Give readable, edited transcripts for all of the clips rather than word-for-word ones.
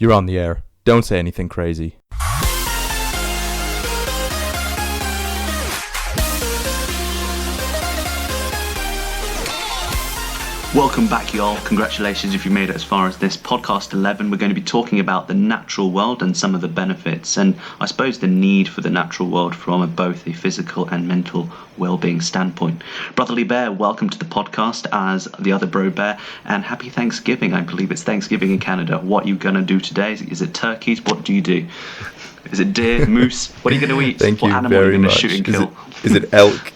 You're on the air. Don't say anything crazy. Welcome back, y'all. Congratulations if you made it as far as this podcast 11. We're going to be talking about the natural world and some of the benefits, and I suppose the need for the natural world from both a physical and mental well-being standpoint. Brotherly Bear, welcome to the podcast as the other Bro Bear, and happy Thanksgiving. I believe it's Thanksgiving in Canada. What are you going to do today? Is it turkeys? What do you do? Is it deer, moose? What are you going to eat? Thank what you animal very are you going to much. shoot and kill? Is it elk?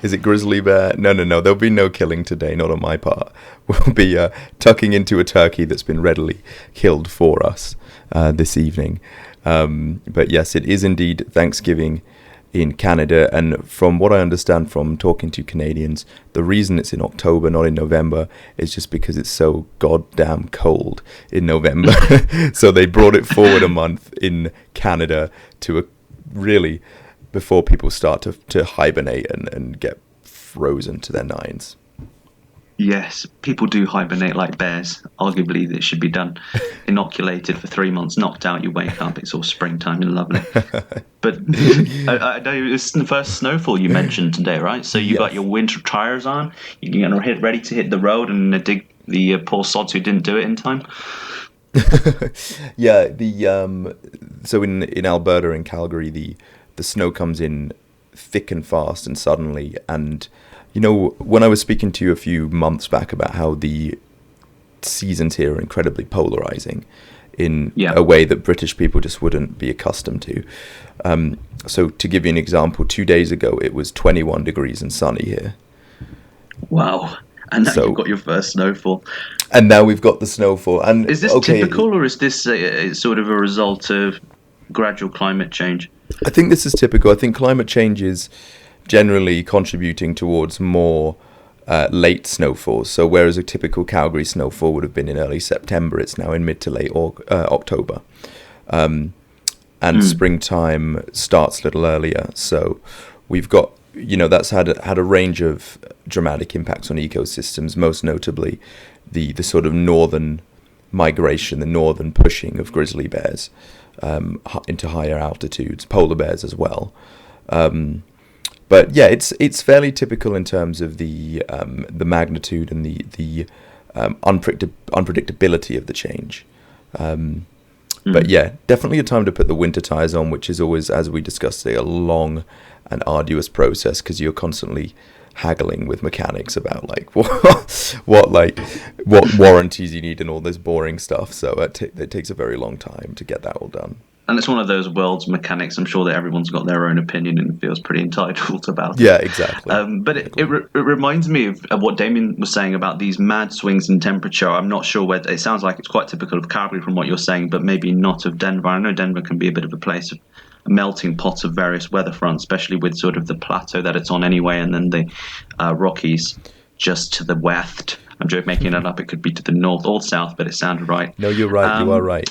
Is it grizzly bear? No. There'll be no killing today, not on my part. We'll be tucking into a turkey that's been readily killed for us this evening. But yes, it is indeed Thanksgiving in Canada. And from what I understand from talking to Canadians, the reason it's in October, not in November, is just because it's so goddamn cold in November. So they brought it forward a month in Canada to really... before people start to hibernate and get frozen to their nines. Yes, people do hibernate like bears. Arguably, this should be done. Inoculated for 3 months, knocked out, you wake up, it's all springtime and lovely. But I know it was the first snowfall you mentioned today, right? So you got your winter tires on, you're ready to hit the road and dig the poor sods who didn't do it in time. Yeah, so in Alberta and Calgary, the snow comes in thick and fast and suddenly. And, you know, when I was speaking to you a few months back about how the seasons here are incredibly polarizing in a way that British people just wouldn't be accustomed to. So to give you an example, 2 days ago, it was 21 degrees and sunny here. Wow. And now you've got your first snowfall. And now we've got the snowfall. And is this typical, or is this sort of a result of gradual climate change? I think this is typical. I think climate change is generally contributing towards more late snowfalls. So whereas a typical Calgary snowfall would have been in early September, it's now in mid to late October. And springtime starts a little earlier. So we've got, that's had a range of dramatic impacts on ecosystems, most notably the sort of northern migration, the northern pushing of grizzly bears into higher altitudes, polar bears as well. But yeah, it's fairly typical in terms of the magnitude and the unpredictability of the change. But yeah, definitely a time to put the winter tires on, which is always, as we discussed today, a long and arduous process because you're constantly haggling with mechanics about what warranties you need and all this boring stuff. So it takes a very long time to get that all done. And it's one of those world's mechanics. I'm sure that everyone's got their own opinion and feels pretty entitled about it. Yeah, exactly. But it reminds me of what Damien was saying about these mad swings in temperature. I'm not sure whether it sounds like it's quite typical of Calgary from what you're saying, but maybe not of Denver. I know Denver can be a bit of a place of a melting pot of various weather fronts, especially with sort of the plateau that it's on anyway, and then the Rockies just to the west. I'm joking, making it up. It could be to the north or south, but it sounded right. No, you're right. You are right.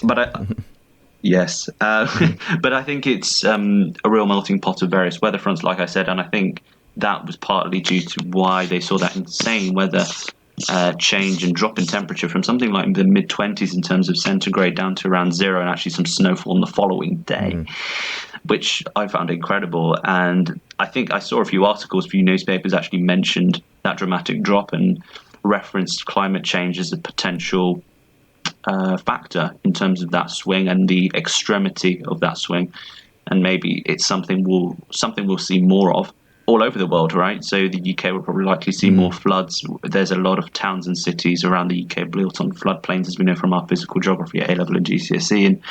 Yes, but I think it's a real melting pot of various weather fronts, like I said, and I think that was partly due to why they saw that insane weather change and drop in temperature from something like the mid-20s in terms of centigrade down to around zero, and actually some snowfall on the following day, which I found incredible. And I think I saw a few articles, a few newspapers actually mentioned that dramatic drop and referenced climate change as a potential factor in terms of that swing and the extremity of that swing. And maybe it's something we'll see more of all over the world, right? So the UK will probably likely see more floods. There's a lot of towns and cities around the UK built on floodplains, as we know from our physical geography at A-level and GCSE, and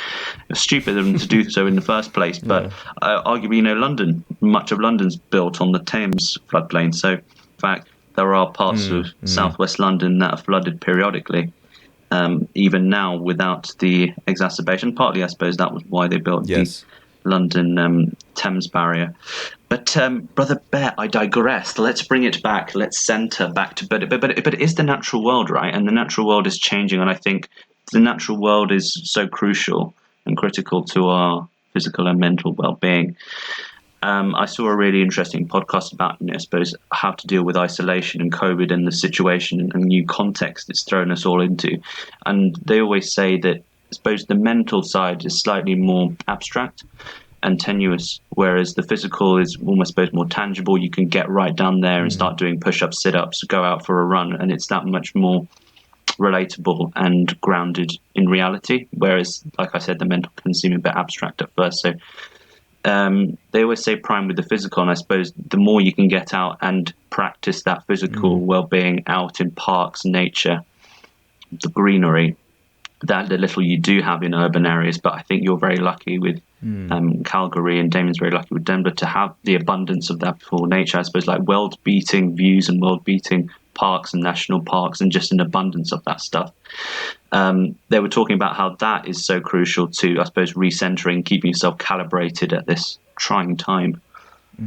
it's stupid of them to do so in the first place. But arguably, London, much of London's built on the Thames floodplain. So, in fact, there are parts of southwest London that are flooded periodically, even now without the exacerbation. Partly, I suppose, that was why they built the London Thames barrier. But Brother Bear, I digress. Let's bring it back. Let's centre back to, but it is the natural world, right? And the natural world is changing, and I think the natural world is so crucial and critical to our physical and mental well-being. I saw a really interesting podcast about, I suppose, how to deal with isolation and COVID and the situation and new context it's thrown us all into. And they always say that suppose the mental side is slightly more abstract and tenuous, whereas the physical is almost, I suppose, more tangible. You can get right down there and start doing push-ups, sit-ups, go out for a run, and it's that much more relatable and grounded in reality. Whereas, like I said, the mental can seem a bit abstract at first. So they always say prime with the physical, and I suppose the more you can get out and practice that physical well-being out in parks, nature, the greenery, that the little you do have in urban areas. But I think you're very lucky with Calgary, and Damien's very lucky with Denver to have the abundance of that for nature. I suppose like world-beating views and world-beating parks and national parks, and just an abundance of that stuff. They were talking about how that is so crucial to, I suppose, recentering, keeping yourself calibrated at this trying time.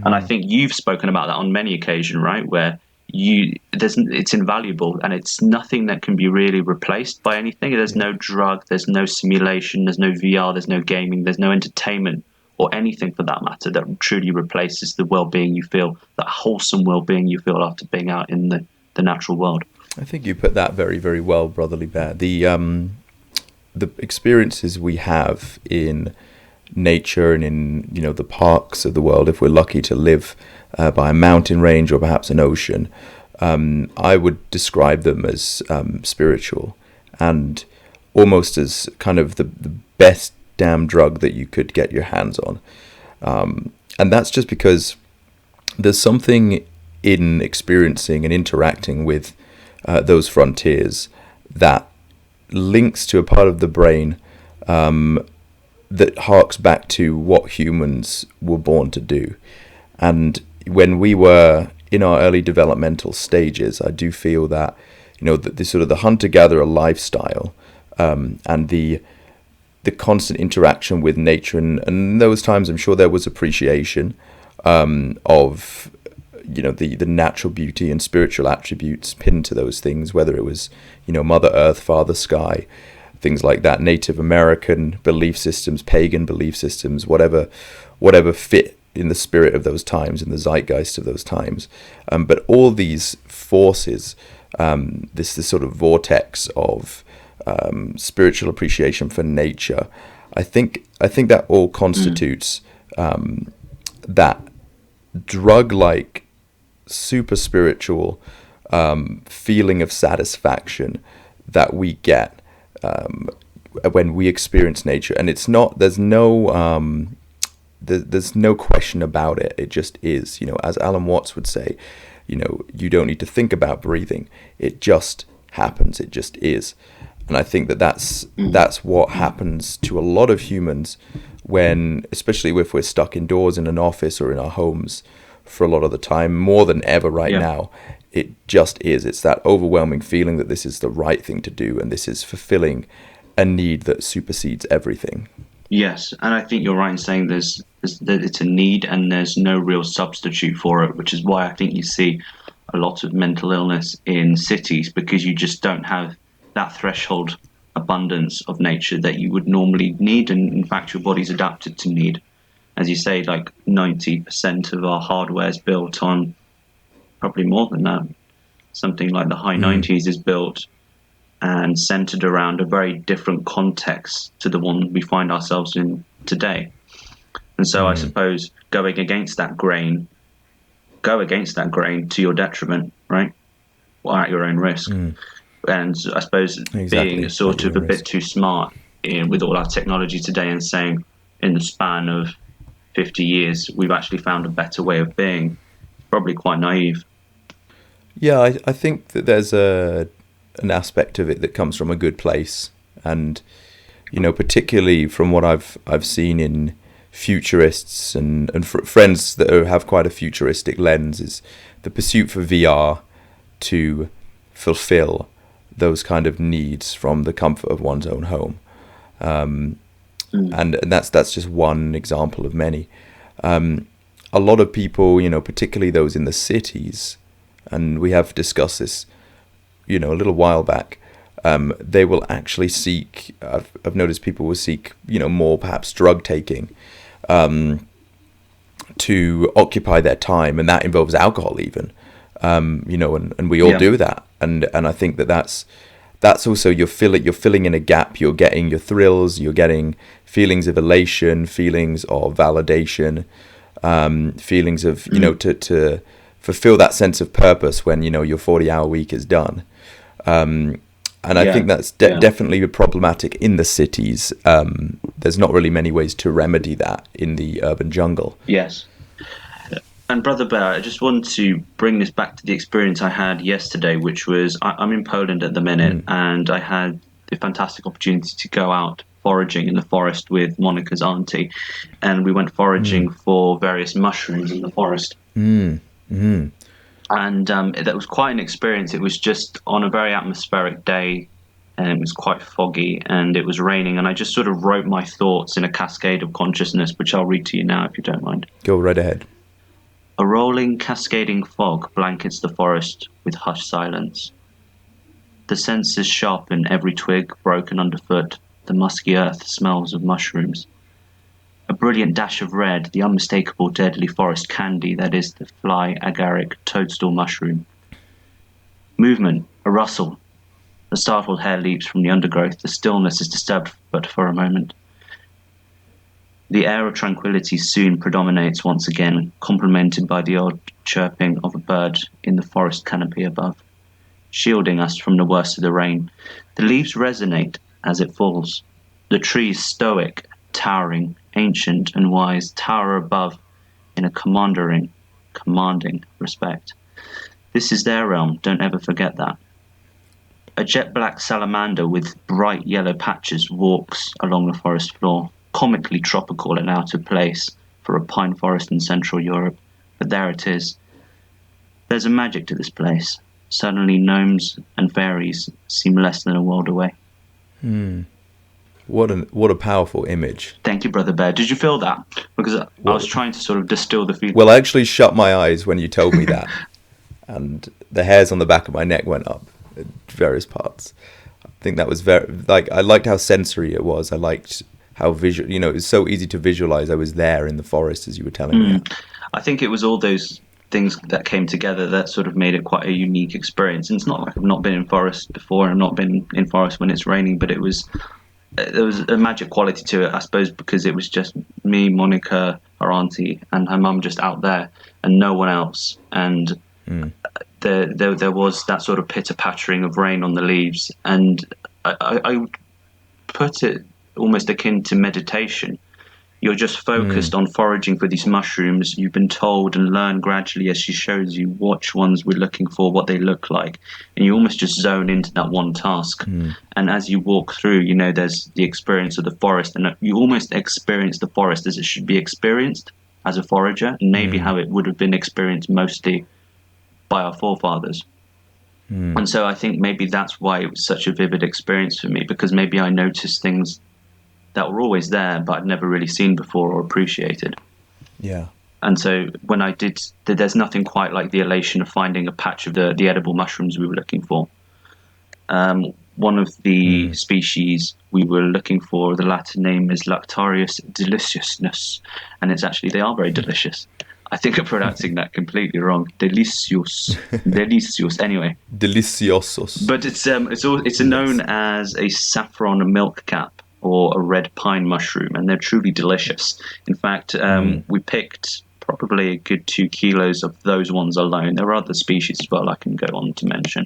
And I think you've spoken about that on many occasions, right? Where it's invaluable, and it's nothing that can be really replaced by anything. There's no drug, there's no simulation, there's no VR, there's no gaming, there's no entertainment or anything for that matter that truly replaces the well-being you feel, that wholesome well-being you feel after being out in the natural world. I think you put that very, very well, Brotherly Bear. The experiences we have in nature and in, you know, the parks of the world, if we're lucky to live by a mountain range or perhaps an ocean, I would describe them as spiritual, and almost as kind of the best damn drug that you could get your hands on. And that's just because there's something in experiencing and interacting with those frontiers that links to a part of the brain that harks back to what humans were born to do. And when we were in our early developmental stages, I do feel that, you know, the sort of the hunter-gatherer lifestyle and the constant interaction with nature, and in those times I'm sure there was appreciation of, you know, the natural beauty and spiritual attributes pinned to those things, whether it was, you know, Mother Earth, Father Sky, things like that, Native American belief systems, pagan belief systems, whatever fit in the spirit of those times, in the zeitgeist of those times. But all these forces, this sort of vortex of spiritual appreciation for nature, I think that all constitutes that drug-like, super spiritual feeling of satisfaction that we get when we experience nature. And it's not, there's no question about it. It just is, you know, as Alan Watts would say, you know, you don't need to think about breathing. It just happens. It just is. And I think that's what happens to a lot of humans when, especially if we're stuck indoors in an office or in our homes for a lot of the time, more than ever now. It just is. It's that overwhelming feeling that this is the right thing to do, and this is fulfilling a need that supersedes everything. Yes, and I think you're right in saying that it's a need and there's no real substitute for it, which is why I think you see a lot of mental illness in cities, because you just don't have that threshold abundance of nature that you would normally need, and in fact your body's adapted to need. As you say, like 90% of our hardware is built on, probably more than that, something like the high 90s is built and centered around a very different context to the one we find ourselves in today. And so I suppose going against that grain to your detriment, right? Or at your own risk. And I suppose being sort of a bit too smart with all our technology today and saying in the span of 50 years we've actually found a better way of being, probably quite naive. Yeah, I think that there's an aspect of it that comes from a good place, and, you know, particularly from what I've seen in futurists and friends that have quite a futuristic lens, is the pursuit for VR to fulfill those kind of needs from the comfort of one's own home. And that's just one example of many. A lot of people, you know, particularly those in the cities, and we have discussed this, you know, a little while back, they will actually seek, I've noticed people will seek, you know, more perhaps drug taking to occupy their time, and that involves alcohol even, you know, and we all do that. And I think that's that's also you're filling in a gap. You're getting your thrills, you're getting feelings of elation, feelings of validation, feelings of to fulfill that sense of purpose when your 40-hour week is done. And I think that's definitely problematic in the cities. There's not really many ways to remedy that in the urban jungle. Yes. And Brother Bear, I just want to bring this back to the experience I had yesterday, which was I'm in Poland at the minute, and I had the fantastic opportunity to go out foraging in the forest with Monica's auntie, and we went foraging for various mushrooms in the forest. And that was quite an experience. It was just on a very atmospheric day, and it was quite foggy, and it was raining, and I just sort of wrote my thoughts in a cascade of consciousness, which I'll read to you now if you don't mind. Go right ahead. A rolling, cascading fog blankets the forest with hushed silence. The senses sharpen every twig broken underfoot. The musky earth smells of mushrooms. A brilliant dash of red, the unmistakable deadly forest candy that is the fly agaric toadstool mushroom. Movement, a rustle. The startled hare leaps from the undergrowth. The stillness is disturbed but for a moment. The air of tranquility soon predominates once again, complemented by the odd chirping of a bird in the forest canopy above, shielding us from the worst of the rain. The leaves resonate as it falls. The trees, stoic, towering, ancient and wise, tower above in a commanding respect. This is their realm, don't ever forget that. A jet-black salamander with bright yellow patches walks along the forest floor, comically tropical and out of place for a pine forest in Central Europe, but there it is. There's a magic to this place. Suddenly gnomes and fairies seem less than a world away. What a powerful image. Thank you, Brother Bear. Did you feel that? Because I was trying to sort of distill the feeling. Well, I actually shut my eyes when you told me that, and the hairs on the back of my neck went up at various parts. I think that was very, I liked how sensory it was. I liked how visual, it was so easy to visualize. I was there in the forest as you were telling me. I think it was all those things that came together that sort of made it quite a unique experience. And it's not like I've not been in forest before and I've not been in forest when it's raining, but there was a magic quality to it, I suppose, because it was just me, Monica, our auntie, and her mum just out there and no one else. And there was that sort of pitter-pattering of rain on the leaves. And I would put it almost akin to meditation. You're just focused on foraging for these mushrooms. You've been told and learn gradually as she shows you which ones we're looking for, what they look like, and you almost just zone into that one task. And as you walk through, there's the experience of the forest, and you almost experience the forest as it should be experienced as a forager, and maybe how it would have been experienced mostly by our forefathers. And so I think maybe that's why it was such a vivid experience for me, because maybe I noticed things that were always there, but I'd never really seen before or appreciated. Yeah. And so when I did, there's nothing quite like the elation of finding a patch of the edible mushrooms we were looking for. One of the species we were looking for, the Latin name is Lactarius deliciousness, and they are very delicious. I think I'm pronouncing that completely wrong. Delicious. Anyway. Deliciosos. But it's known as a saffron milk cap, or a red pine mushroom, and they're truly delicious. In fact, we picked probably a good 2 kilos of those ones alone. There are other species as well I can go on to mention.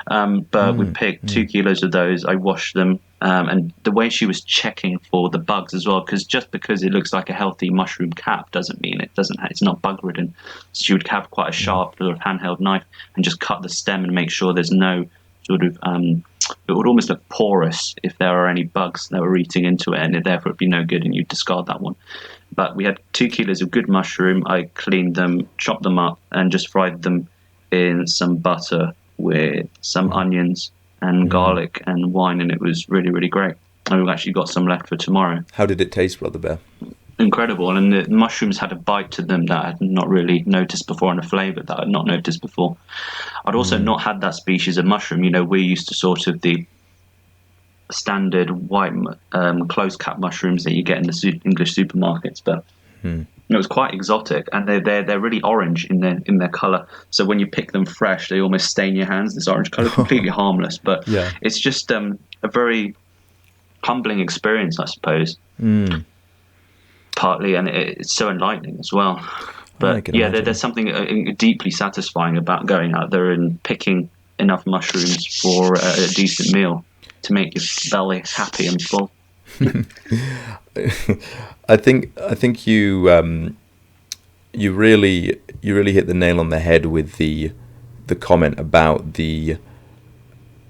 But we picked 2 kilos of those. I washed them, and the way she was checking for the bugs as well, because just because it looks like a healthy mushroom cap doesn't mean it's not bug-ridden. So she would have quite a sharp little handheld knife and just cut the stem and make sure there's no sort of it would almost look porous if there are any bugs that were eating into it, and therefore it'd be no good and you'd discard that one. But we had 2 kilos of good mushroom. I cleaned them, chopped them up, and just fried them in some butter with some onions and garlic and wine, and it was really, really great. And we've actually got some left for tomorrow. How did it taste, Brother Bear? Incredible. And the mushrooms had a bite to them that I had not really noticed before, and a flavour that I'd not noticed before. I'd also not had that species of mushroom. We're used to sort of the standard white closed cap mushrooms that you get in the English supermarkets, but It was quite exotic, and they're really orange in their color. So when you pick them fresh, they almost stain your hands. This orange color, completely harmless, but Yeah. it's just a very humbling experience, I suppose. Partly, and it's so enlightening as well. I But can yeah, imagine. there's something deeply satisfying about going out there and picking enough mushrooms for a decent meal to make your belly happy and full. I think you really hit the nail on the head with the comment about the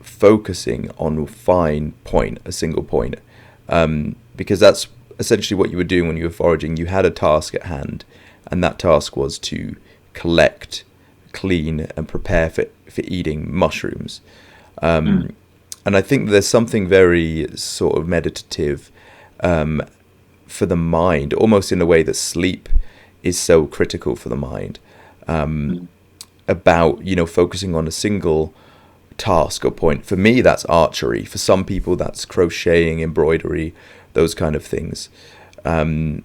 focusing on a fine point, a single point, because that's essentially what you were doing when you were foraging. You had a task at hand, and that task was to collect, clean, and prepare for eating mushrooms. And I think there's something very sort of meditative for the mind, almost in a way that sleep is so critical for the mind, about, focusing on a single task or point. For me, that's archery. For some people, that's crocheting, embroidery, those kind of things. And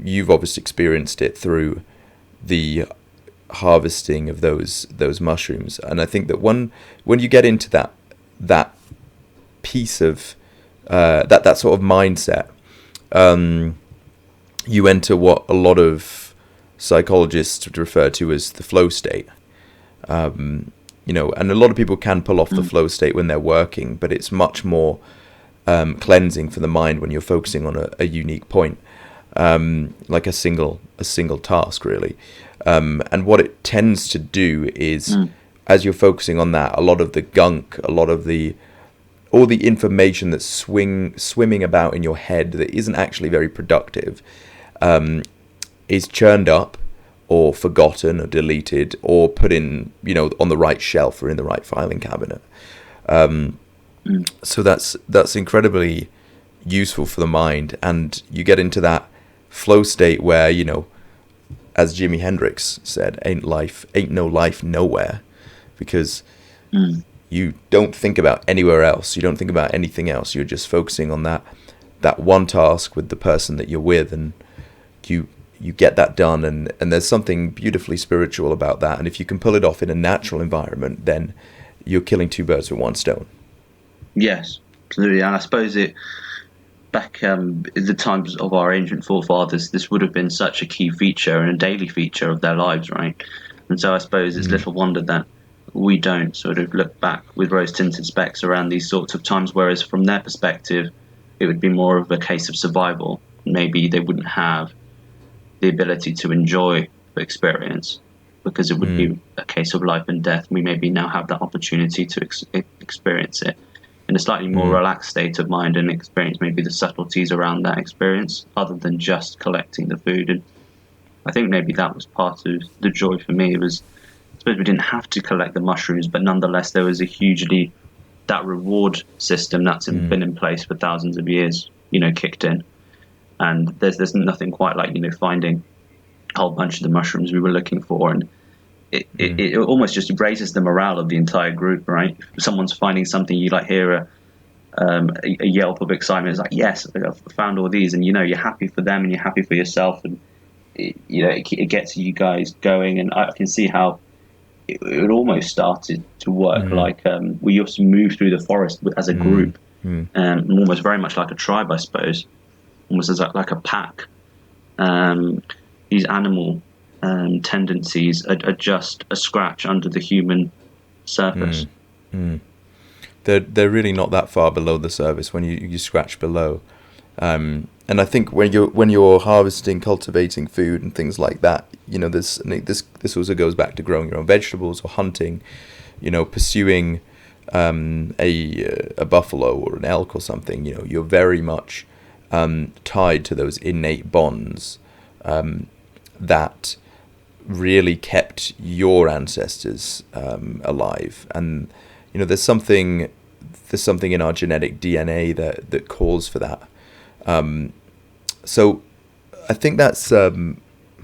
you've obviously experienced it through the harvesting of those mushrooms. And I think that when you get into that piece of that sort of mindset, you enter what a lot of psychologists would refer to as the flow state. And a lot of people can pull off the flow state when they're working, but it's much more cleansing for the mind when you're focusing on a unique point, like a single task, really. And what it tends to do is, as you're focusing on that, a lot of the gunk, a lot of all the information that's swimming about in your head that isn't actually very productive, is churned up or forgotten or deleted or put in, on the right shelf or in the right filing cabinet. So that's incredibly useful for the mind, and you get into that flow state where, as Jimi Hendrix said, ain't no life nowhere, because you don't think about anywhere else. You don't think about anything else. You're just focusing on that one task with the person that you're with, and you get that done, and there's something beautifully spiritual about that. And if you can pull it off in a natural environment, then you're killing two birds with one stone. Yes, absolutely. And I suppose back in the times of our ancient forefathers, this would have been such a key feature and a daily feature of their lives, right? And so I suppose it's little wonder that we don't sort of look back with rose-tinted specs around these sorts of times, whereas from their perspective, it would be more of a case of survival. Maybe they wouldn't have the ability to enjoy the experience because it would be a case of life and death. We maybe now have that opportunity to experience it in a slightly more relaxed state of mind and experience maybe the subtleties around that experience other than just collecting the food. And I think maybe that was part of the joy for me. It was, I suppose we didn't have to collect the mushrooms, but nonetheless there was that reward system that's been in place for thousands of years, kicked in. And there's nothing quite like, finding a whole bunch of the mushrooms we were looking for, and it almost just raises the morale of the entire group, right? If someone's finding something, you hear a yelp of excitement. It's like, yes, I've found all these, and you're happy for them and you're happy for yourself, and it gets you guys going. And I can see how it almost started to work like we used to move through the forest as a group, almost very much like a tribe, I suppose, almost as like a pack. These animal tendencies are just a scratch under the human surface. They're really not that far below the surface when you scratch below. And I think when you're harvesting, cultivating food and things like that, this also goes back to growing your own vegetables or hunting, pursuing a buffalo or an elk or something. You're very much tied to those innate bonds that really kept your ancestors alive. And there's something in our genetic DNA that calls for that. So I think that's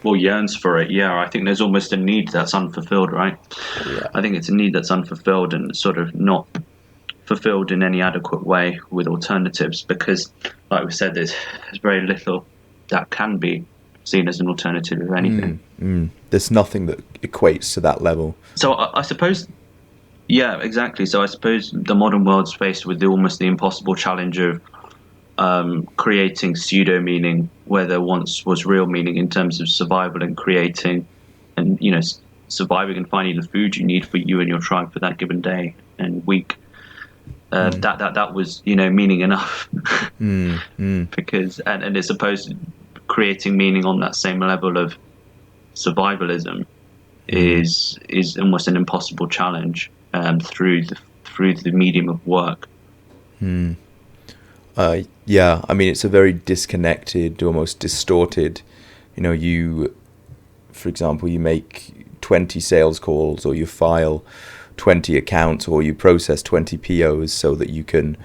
yearns for it. Yeah, I think there's almost a need that's unfulfilled, right? Yeah. I think it's a need that's unfulfilled and sort of not fulfilled in any adequate way with alternatives, because like we said, there's very little that can be seen as an alternative, if anything. There's nothing that equates to that level. So I suppose, yeah, exactly. So I suppose the modern world's faced with almost the impossible challenge of creating pseudo meaning where there once was real meaning, in terms of survival and creating, and surviving and finding the food you need for you and your tribe for that given day and week. That was meaning enough. Because and it's supposed creating meaning on that same level of survivalism is almost an impossible challenge through the medium of work. Yeah, I mean, it's a very disconnected, almost distorted, for example, you make 20 sales calls, or you file 20 accounts, or you process 20 POs so that you can,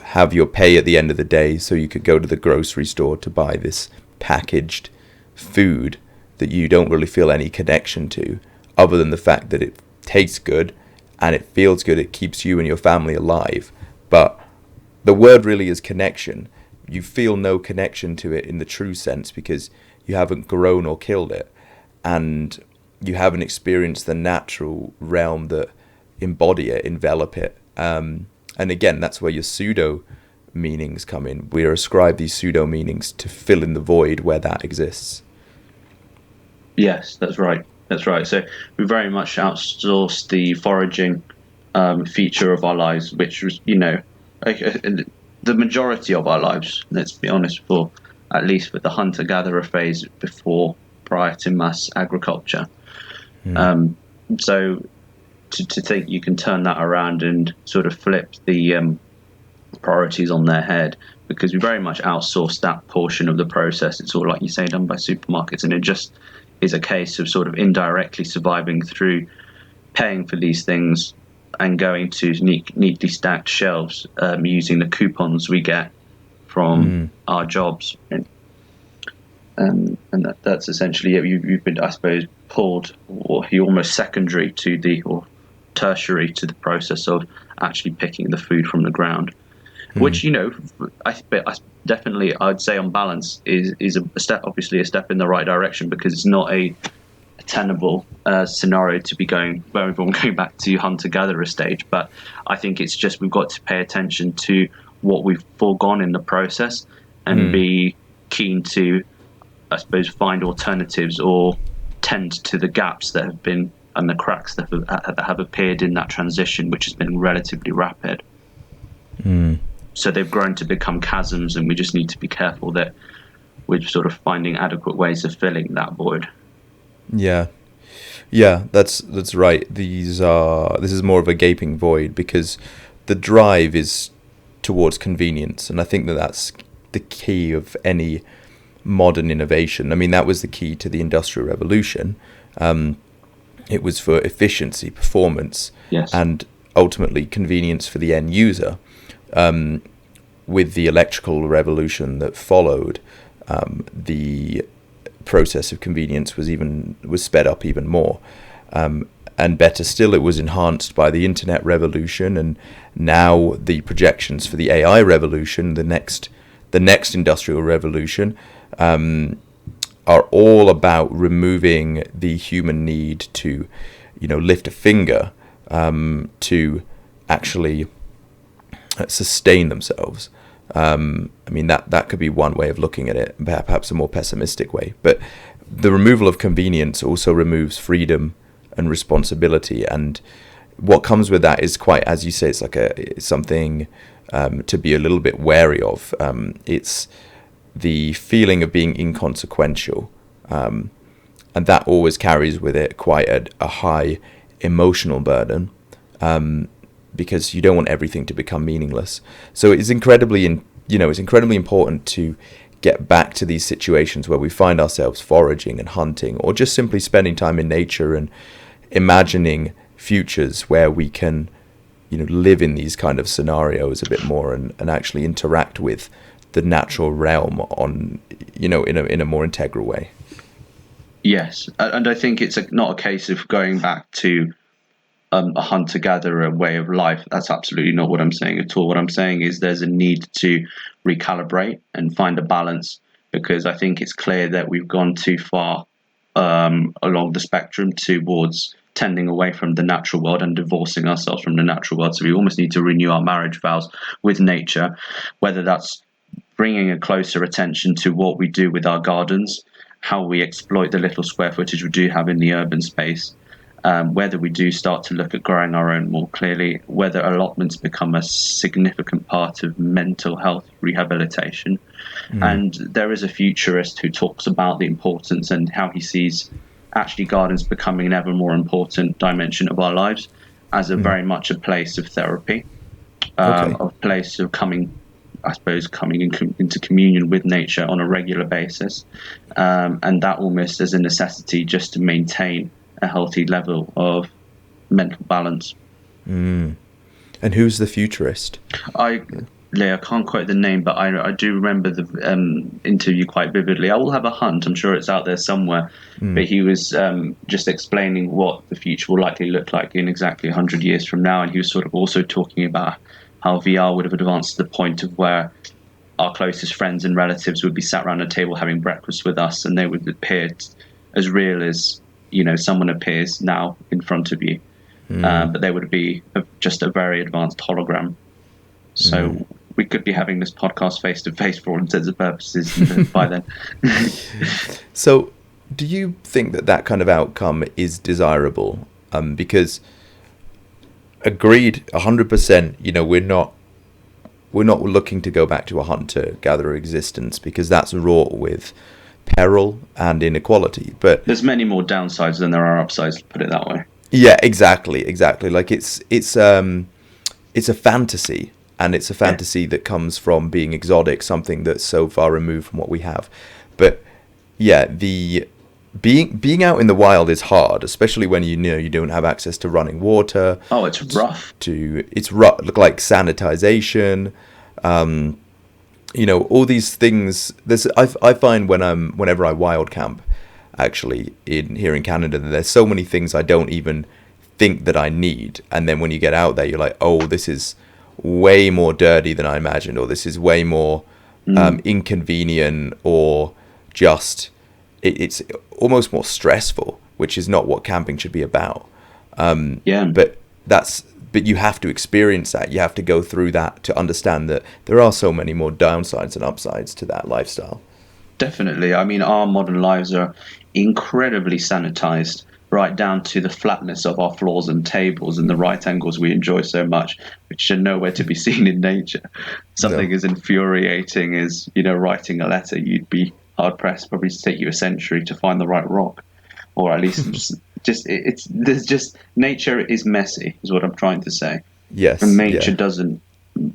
have your pay at the end of the day, so you could go to the grocery store to buy this packaged food that you don't really feel any connection to, other than the fact that it tastes good and it feels good, it keeps you and your family alive. But the word really is connection. You feel no connection to it in the true sense because you haven't grown or killed it, and you haven't experienced the natural realm that embody it, envelop it. And again, that's where your pseudo meanings come in. We ascribe these pseudo meanings to fill in the void where that exists. Yes, that's right. That's right. So we very much outsourced the foraging feature of our lives, which was, the majority of our lives, let's be honest, for at least with the hunter-gatherer phase prior to mass agriculture. So to think you can turn that around and sort of flip the priorities on their head, because we very much outsourced that portion of the process. It's all, like you say, done by supermarkets, and it just is a case of sort of indirectly surviving through paying for these things and going to neatly stacked shelves using the coupons we get from our jobs. And that's essentially it. You've been, I suppose, pulled, or you're almost secondary to or tertiary to the process of actually picking the food from the ground, which, I definitely, I'd say on balance is a step, obviously a step in the right direction, because it's not a tenable scenario to be going where everyone going back to hunter-gatherer stage. But I think it's just we've got to pay attention to what we've foregone in the process and be keen to, I suppose, find alternatives or tend to the gaps that have been and the cracks that have appeared in that transition, which has been relatively rapid. So they've grown to become chasms, and we just need to be careful that we're sort of finding adequate ways of filling that void. Yeah, that's right. This is more of a gaping void because the drive is towards convenience, and I think that's the key of any modern innovation. I mean, that was the key to the Industrial Revolution. It was for efficiency, performance, yes, and ultimately convenience for the end user. With the electrical revolution that followed, the process of convenience was sped up even more. And better still, it was enhanced by the internet revolution, and now the projections for the AI revolution, the next industrial revolution, are all about removing the human need to, lift a finger to actually sustain themselves. I mean, that could be one way of looking at it, perhaps a more pessimistic way. But the removal of convenience also removes freedom and responsibility, and what comes with that is quite, as you say, it's something to be a little bit wary of. It's the feeling of being inconsequential, and that always carries with it quite a high emotional burden, because you don't want everything to become meaningless. So it's incredibly important to get back to these situations where we find ourselves foraging and hunting, or just simply spending time in nature and imagining futures where we can, live in these kind of scenarios a bit more and actually interact with the natural realm on, in a more integral way. Yes, and I think it's not a case of going back to a hunter-gatherer way of life. That's absolutely not what I'm saying at all. What I'm saying is there's a need to recalibrate and find a balance because I think it's clear that we've gone too far along the spectrum towards tending away from the natural world and divorcing ourselves from the natural world. So we almost need to renew our marriage vows with nature, whether that's bringing a closer attention to what we do with our gardens, how we exploit the little square footage we do have in the urban space, whether we do start to look at growing our own more clearly, whether allotments become a significant part of mental health rehabilitation. And there is a futurist who talks about the importance and how he sees actually gardens becoming an ever more important dimension of our lives as a very much a place of therapy, a place of coming into communion with nature on a regular basis, and that almost as a necessity just to maintain a healthy level of mental balance. And who's the futurist? I can't quote the name, but I do remember the interview quite vividly. I will have a hunt. I'm sure it's out there somewhere. But he was just explaining what the future will likely look like in exactly 100 years from now. And he was sort of also talking about how VR would have advanced to the point of where our closest friends and relatives would be sat around a table having breakfast with us, and they would appear as real as, someone appears now in front of you. But they would be just a very advanced hologram. So we could be having this podcast face to face for all intents and purposes by then. So do you think that kind of outcome is desirable? Because agreed 100%, we're not looking to go back to a hunter-gatherer existence, because that's wrought with peril and inequality. But there's many more downsides than there are upsides, put it that way. Yeah, exactly. Like it's a fantasy, and it's a fantasy that comes from being exotic, something that's so far removed from what we have. But yeah, the being out in the wild is hard, especially when you don't have access to running water. Oh, it's rough. It's rough, like sanitization, all these things. I find whenever I wild camp, actually here in Canada, there's so many things I don't even think that I need, and then when you get out there, you're like, oh, this is way more dirty than I imagined, or this is way more inconvenient, or just it's almost more stressful, which is not what camping should be about. But you have to experience that. You have to go through that to understand that there are so many more downsides and upsides to that lifestyle. Definitely. I mean, our modern lives are incredibly sanitized, right down to the flatness of our floors and tables and the right angles we enjoy so much, which are nowhere to be seen in nature. Something as infuriating as, writing a letter. You'd be hard pressed probably to take you a century to find the right rock, or at least nature is messy, is what I'm trying to say. Yes. And nature doesn't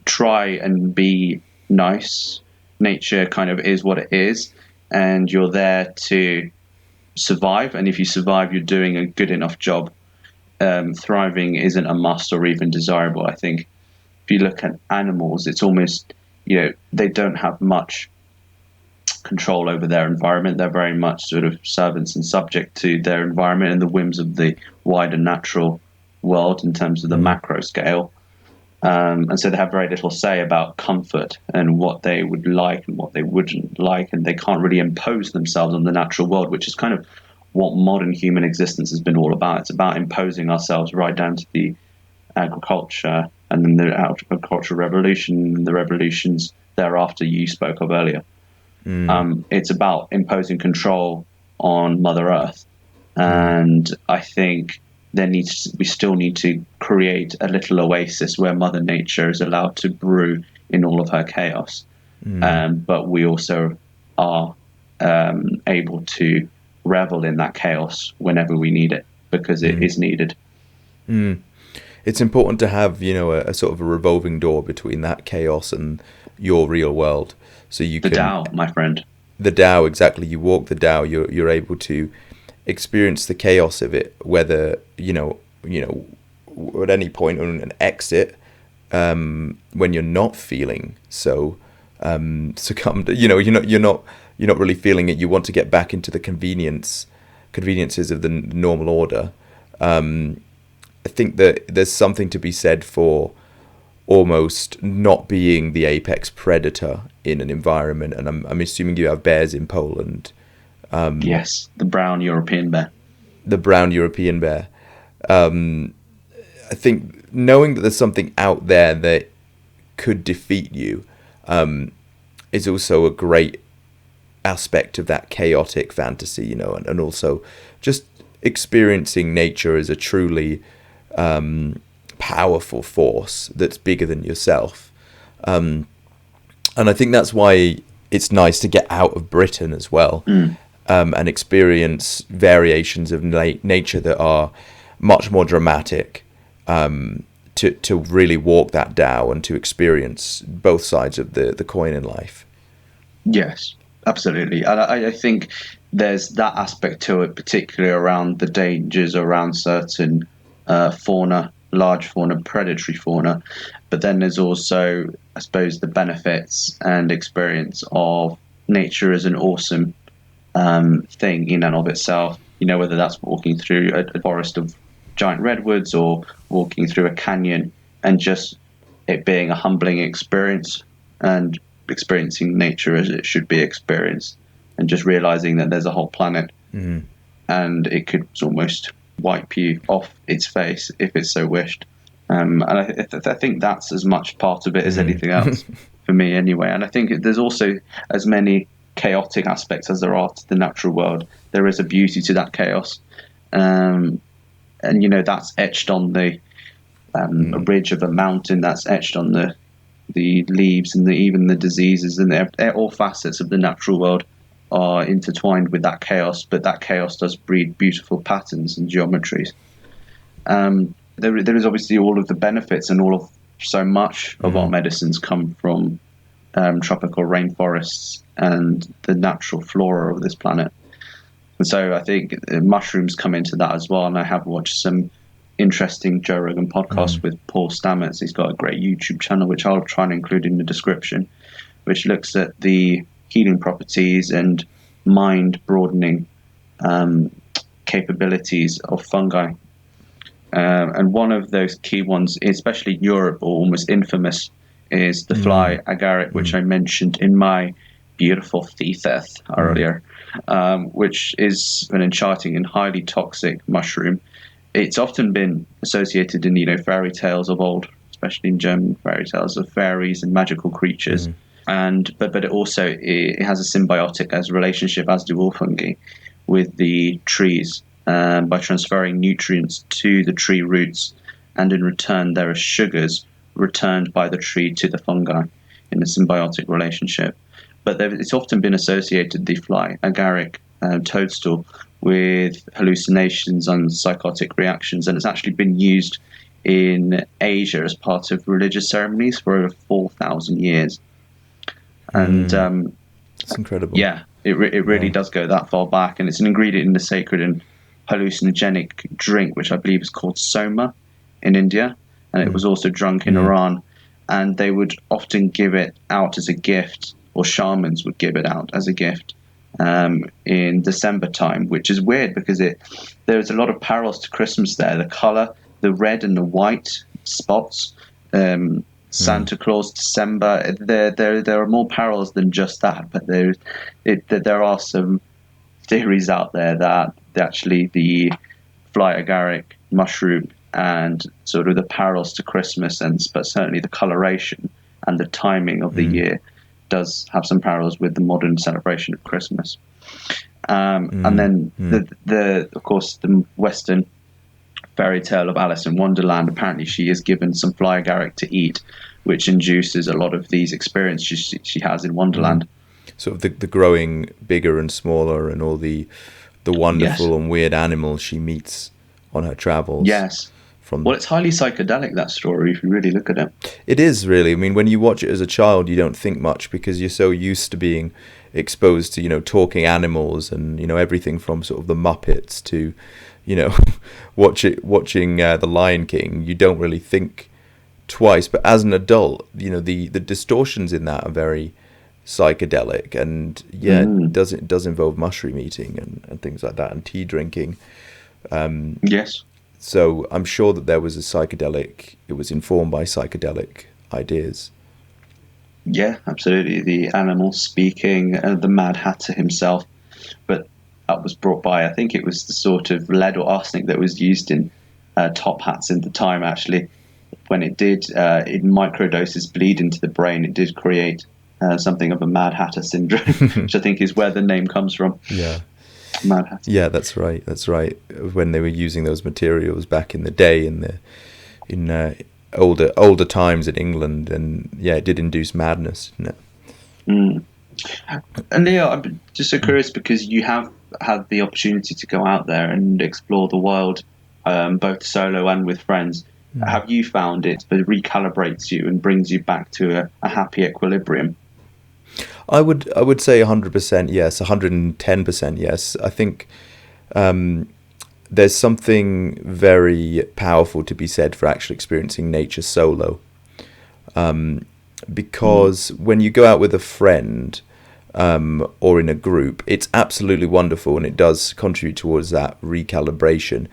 try and be nice. Nature kind of is what it is, and you're there to survive. And if you survive, you're doing a good enough job. Thriving isn't a must or even desirable. I think if you look at animals, it's almost, they don't have much control over their environment. They're very much sort of servants and subject to their environment and the whims of the wider natural world in terms of the macro scale. And so they have very little say about comfort and what they would like and what they wouldn't like, and they can't really impose themselves on the natural world, which is kind of what modern human existence has been all about. It's about imposing ourselves right down to the agriculture and then the agricultural revolution and the revolutions thereafter you spoke of earlier. It's about imposing control on Mother Earth, and I think we still need to create a little oasis where Mother Nature is allowed to brew in all of her chaos, but we also are able to revel in that chaos whenever we need it, because it is needed. It's important to have a sort of a revolving door between that chaos and your real world. So the Tao, my friend. The Tao, exactly. You walk the Tao. You're able to experience the chaos of it, whether at any point on an exit, when you're not feeling so succumbed. You're not really feeling it. You want to get back into the conveniences of the normal order. I think that there's something to be said for almost not being the apex predator in an environment, and I'm assuming you have bears in Poland. Yes, the brown European bear. The brown European bear. I think knowing that there's something out there that could defeat you is also a great aspect of that chaotic fantasy, you know, and also just experiencing nature as a truly powerful force that's bigger than yourself. And I think that's why it's nice to get out of Britain as well, and experience variations of nature that are much more dramatic, to really walk that Tao and to experience both sides of the coin in life. Yes, absolutely. And I think there's that aspect to it, particularly around the dangers around certain fauna, large fauna, predatory fauna. But then there's also, I suppose, the benefits and experience of nature as an awesome thing in and of itself. You know, whether that's walking through a forest of giant redwoods or walking through a canyon, and just it being a humbling experience and experiencing nature as it should be experienced, and just realizing that there's a whole planet and it could almost wipe you off its face if it so wished. And I think that's as much part of it as anything else for me anyway. And I think there's also as many chaotic aspects as there are to the natural world. There is a beauty to that chaos. And, you know, that's etched on the a ridge of a mountain, that's etched on the leaves and even the diseases, and all facets of the natural world are intertwined with that chaos, but that chaos does breed beautiful patterns and geometries. There is obviously all of the benefits, and all of so much of our medicines come from tropical rainforests and the natural flora of this planet. And so I think mushrooms come into that as well. And I have watched some interesting Joe Rogan podcasts with Paul Stamets. He's got a great YouTube channel, which I'll try and include in the description, which looks at the healing properties and mind broadening capabilities of fungi. And one of those key ones, especially in Europe, or almost infamous, is the fly agaric, which I mentioned in my beautiful thesis earlier, which is an enchanting and highly toxic mushroom. It's often been associated in, you know, fairy tales of old, especially in German fairy tales of fairies and magical creatures. But it also it has a symbiotic as relationship, as do all fungi, with the trees, by transferring nutrients to the tree roots, and in return there are sugars returned by the tree to the fungi in a symbiotic relationship. But it's often been associated, the fly agaric toadstool, with hallucinations and psychotic reactions, and it's actually been used in Asia as part of religious ceremonies for over 4,000 years. And it's incredible. Yeah, it really does go that far back, and it's an ingredient in the sacred and hallucinogenic drink, which I believe is called soma in India, and it was also drunk in Iran. And they would often give it out as a gift, or shamans would give it out as a gift in December time, which is weird because there's a lot of parallels to Christmas there. The color, the red and the white spots, Santa Claus, December. There are more parallels than just that, but there are some theories out there that actually the fly agaric mushroom and sort of the parallels to Christmas, but certainly the coloration and the timing of the year does have some parallels with the modern celebration of Christmas. And then of course the Western fairy tale of Alice in Wonderland, apparently she is given some fly agaric to eat, which induces a lot of these experiences she has in Wonderland. Sort of the growing bigger and smaller, and all the wonderful and weird animals she meets on her travels. Yes. Well, it's highly psychedelic, that story, if you really look at it. It is, really. I mean, when you watch it as a child, you don't think much because you're so used to being exposed to, you know, talking animals and, you know, everything from sort of the Muppets to, you know, watching The Lion King. You don't really think twice. But as an adult, you know, the distortions in that are very psychedelic, and it does involve mushroom eating and things like that, and tea drinking. Yes. So I'm sure that there was it was informed by psychedelic ideas. Yeah, absolutely. The animal speaking, the Mad Hatter himself, but that was brought by, I think it was the sort of lead or arsenic that was used in top hats in the time. Actually, when it did in microdoses bleed into the brain, it did create something of a Mad Hatter syndrome, which I think is where the name comes from. Yeah. Mad Hatter. Yeah, that's right. That's right. When they were using those materials back in the day, in older times in England, and yeah, it did induce madness, didn't it? Mm. And Leo, I'm just so curious because you have had the opportunity to go out there and explore the world, both solo and with friends. Have you found it recalibrates you and brings you back to a happy equilibrium? I would say 100% yes, 110% yes. I think there's something very powerful to be said for actually experiencing nature solo. Because when you go out with a friend or in a group, it's absolutely wonderful and it does contribute towards that recalibration.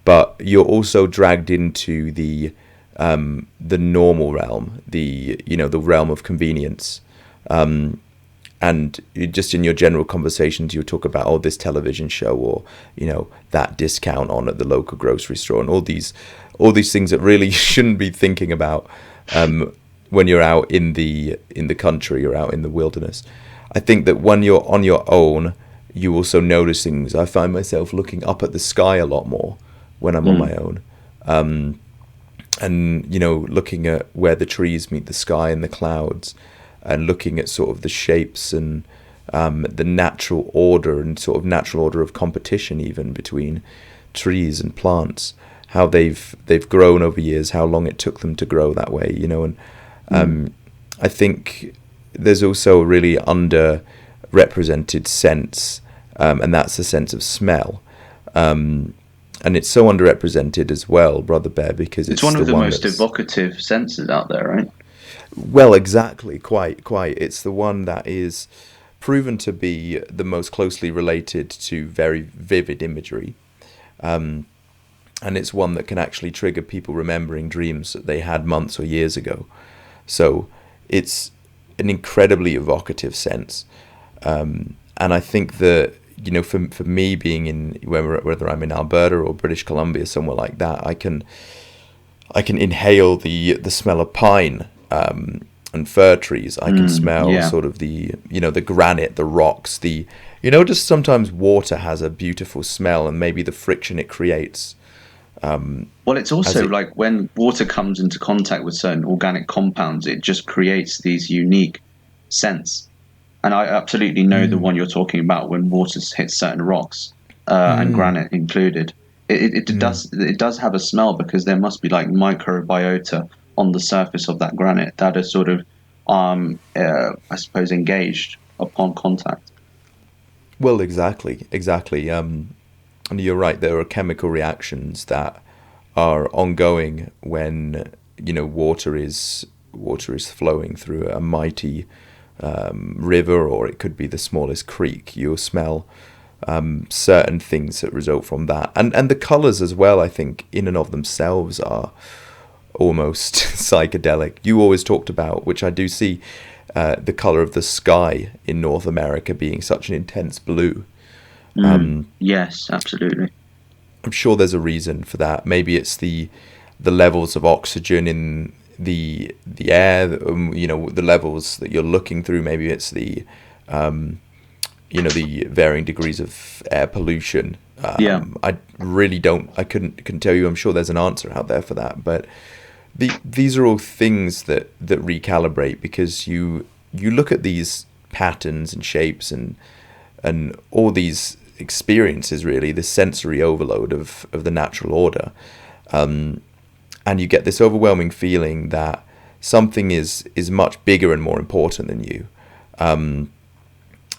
But you're also dragged into the normal realm, the realm of convenience. And just in your general conversations, you talk about, oh, this television show, or that discount on at the local grocery store, and all these things that really you shouldn't be thinking about when you're out in the country or out in the wilderness. I think that when you're on your own, you also notice things. I find myself looking up at the sky a lot more when I'm on my own, and looking at where the trees meet the sky and the clouds, and looking at sort of the shapes and the natural order and sort of natural order of competition even between trees and plants, how they've grown over years, how long it took them to grow that way, and I think there's also a really underrepresented sense, and that's the sense of smell. And it's so underrepresented as well, Brother Bear, because it's one of the one most evocative senses out there, right? Well, exactly, quite. It's the one that is proven to be the most closely related to very vivid imagery. And it's one that can actually trigger people remembering dreams that they had months or years ago. So it's an incredibly evocative sense. And I think that, for me being in, whether I'm in Alberta or British Columbia, somewhere like that, I can inhale the smell of pine, and fir trees. I can smell sort of the granite, the rocks, just sometimes water has a beautiful smell, and maybe the friction it creates. Well, it's also like when water comes into contact with certain organic compounds, it just creates these unique scents. And I absolutely know the one you're talking about when water hits certain rocks, and granite included. It does have a smell because there must be like microbiota on the surface of that granite that are sort of, I suppose, engaged upon contact. Well, exactly. And you're right. There are chemical reactions that are ongoing when water is flowing through a mighty river, or it could be the smallest creek. You'll smell certain things that result from that, and the colors as well, I think in and of themselves are almost psychedelic. You always talked about, which I do see, the color of the sky in North America being such an intense blue. Yes, absolutely. I'm sure there's a reason for that. Maybe it's the levels of oxygen in the air, the levels that you're looking through. Maybe it's the the varying degrees of air pollution. I really I couldn't tell you. I'm sure there's an answer out there for that, but these are all things that recalibrate, because you look at these patterns and shapes and all these experiences, really, the sensory overload of the natural order, and you get this overwhelming feeling that something is much bigger and more important than you,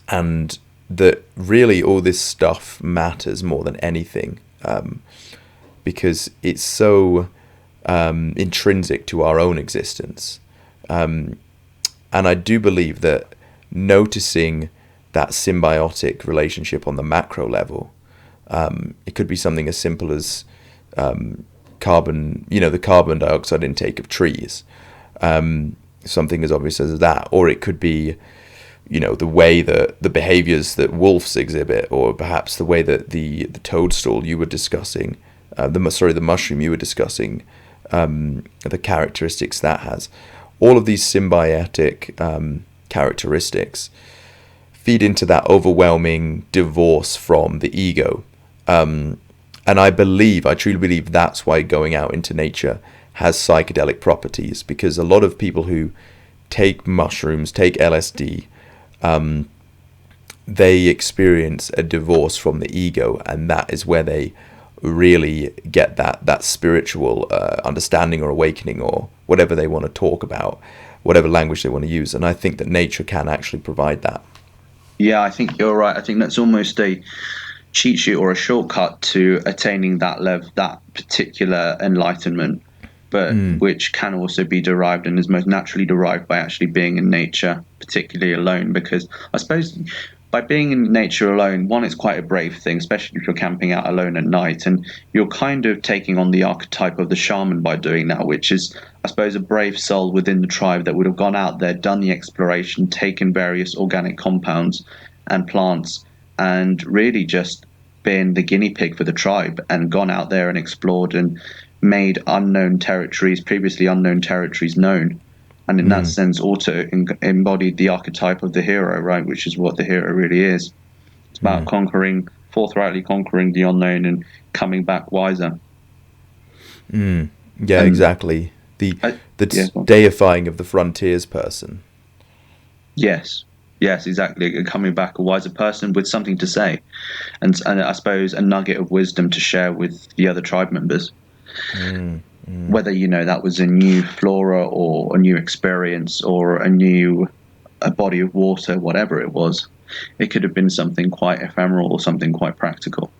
and that really all this stuff matters more than anything, because it's so intrinsic to our own existence. And I do believe that noticing that symbiotic relationship on the macro level, it could be something as simple as carbon, the carbon dioxide intake of trees, something as obvious as that, or it could be, the way that the behaviors that wolves exhibit, or perhaps the way that the toadstool you were discussing, the mushroom you were discussing, the characteristics that has. All of these symbiotic characteristics feed into that overwhelming divorce from the ego. And I truly believe that's why going out into nature has psychedelic properties, because a lot of people who take mushrooms, take LSD, they experience a divorce from the ego, and that is where they really get that spiritual understanding or awakening, or whatever they want to talk about, whatever language they want to use. And I think that nature can actually provide that. Yeah, I think you're right. I think that's almost a cheat sheet or a shortcut to attaining that particular enlightenment, but which can also be derived, and is most naturally derived, by actually being in nature, particularly alone. Because I suppose by being in nature alone, one, it's quite a brave thing, especially if you're camping out alone at night, and you're kind of taking on the archetype of the shaman by doing that, which is, I suppose, a brave soul within the tribe that would have gone out there, done the exploration, taken various organic compounds and plants, and really just been the guinea pig for the tribe, and gone out there and explored and made previously unknown territories known. And in that sense, also embodied the archetype of the hero, right? Which is what the hero really is. It's about forthrightly conquering the unknown and coming back wiser. Yeah, exactly. The deifying of the frontiers person. Yes, exactly. Coming back a wiser person with something to say, and I suppose a nugget of wisdom to share with the other tribe members. Whether that was a new flora, or a new experience, or a body of water, whatever it was, it could have been something quite ephemeral or something quite practical.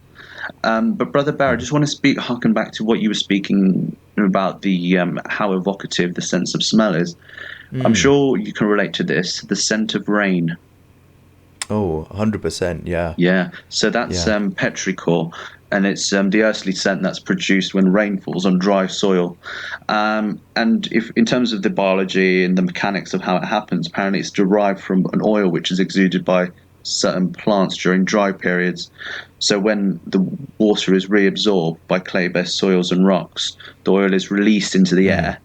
But Brother Bear, I just want to harken back to what you were speaking about, the how evocative the sense of smell is. I'm sure you can relate to this, the scent of rain. Oh, 100%, yeah. Yeah, so that's petrichor, and it's the earthly scent that's produced when rain falls on dry soil. And if in terms of the biology and the mechanics of how it happens, apparently it's derived from an oil which is exuded by certain plants during dry periods. So when the water is reabsorbed by clay-based soils and rocks, the oil is released into the air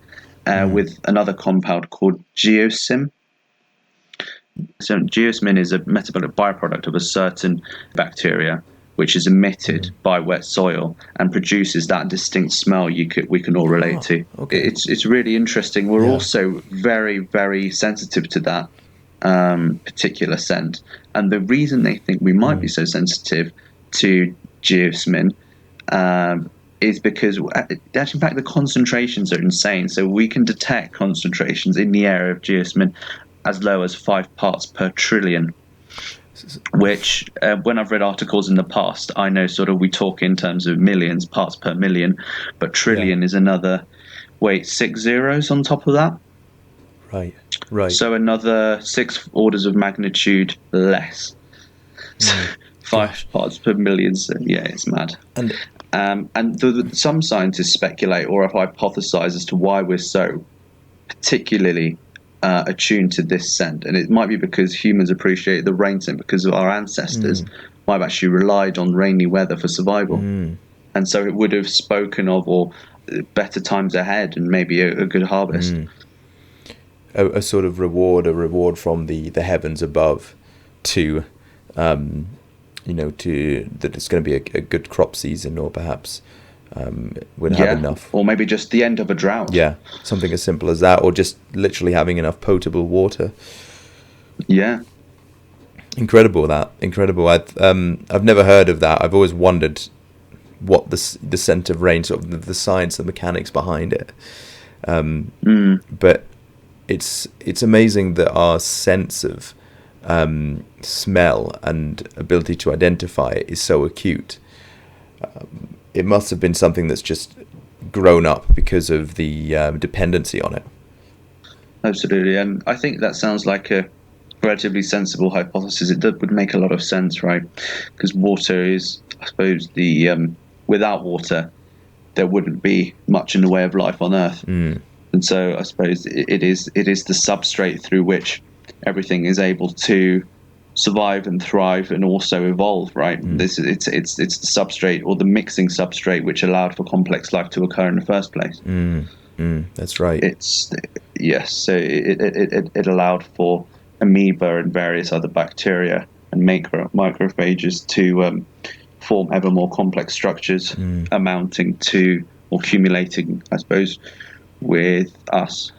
with another compound called geosmin. So geosmin is a metabolic byproduct of a certain bacteria, which is emitted by wet soil and produces that distinct smell we can all relate to. Okay. It's really interesting. We're also very, very sensitive to that particular scent. And the reason they think we might be so sensitive to geosmin is because, actually, in fact, the concentrations are insane. So we can detect concentrations in the air of geosmin as low as 5 parts per trillion. Which, when I've read articles in the past, I know sort of we talk in terms of millions, parts per million, but trillion is another, 6 zeros on top of that. Right. So another 6 orders of magnitude less. So 5 parts per million. So yeah, it's mad. And some scientists speculate or have hypothesized as to why we're so particularly attuned to this scent, and it might be because humans appreciate the rain scent because of our ancestors might have actually relied on rainy weather for survival, and so it would have spoken of or better times ahead and maybe a good harvest, a sort of reward from the heavens above to that it's going to be a good crop season, or perhaps we'd have enough, or maybe just the end of a drought. Yeah, something as simple as that, or just literally having enough potable water. Yeah, incredible. I've never heard of that. I've always wondered what the scent of rain, sort of the science, the mechanics behind it. But it's amazing that our sense of smell and ability to identify it is so acute. It must have been something that's just grown up because of the dependency on it. Absolutely, and I think that sounds like a relatively sensible hypothesis. It would make a lot of sense, right? Because water is, I suppose, without water, there wouldn't be much in the way of life on Earth. And so I suppose it is the substrate through which everything is able to survive and thrive and also evolve, right? It's the substrate, or the mixing substrate, which allowed for complex life to occur in the first place. That's right. So it allowed for amoeba and various other bacteria and macrophages to form ever more complex structures, amounting to, or accumulating, I suppose, with us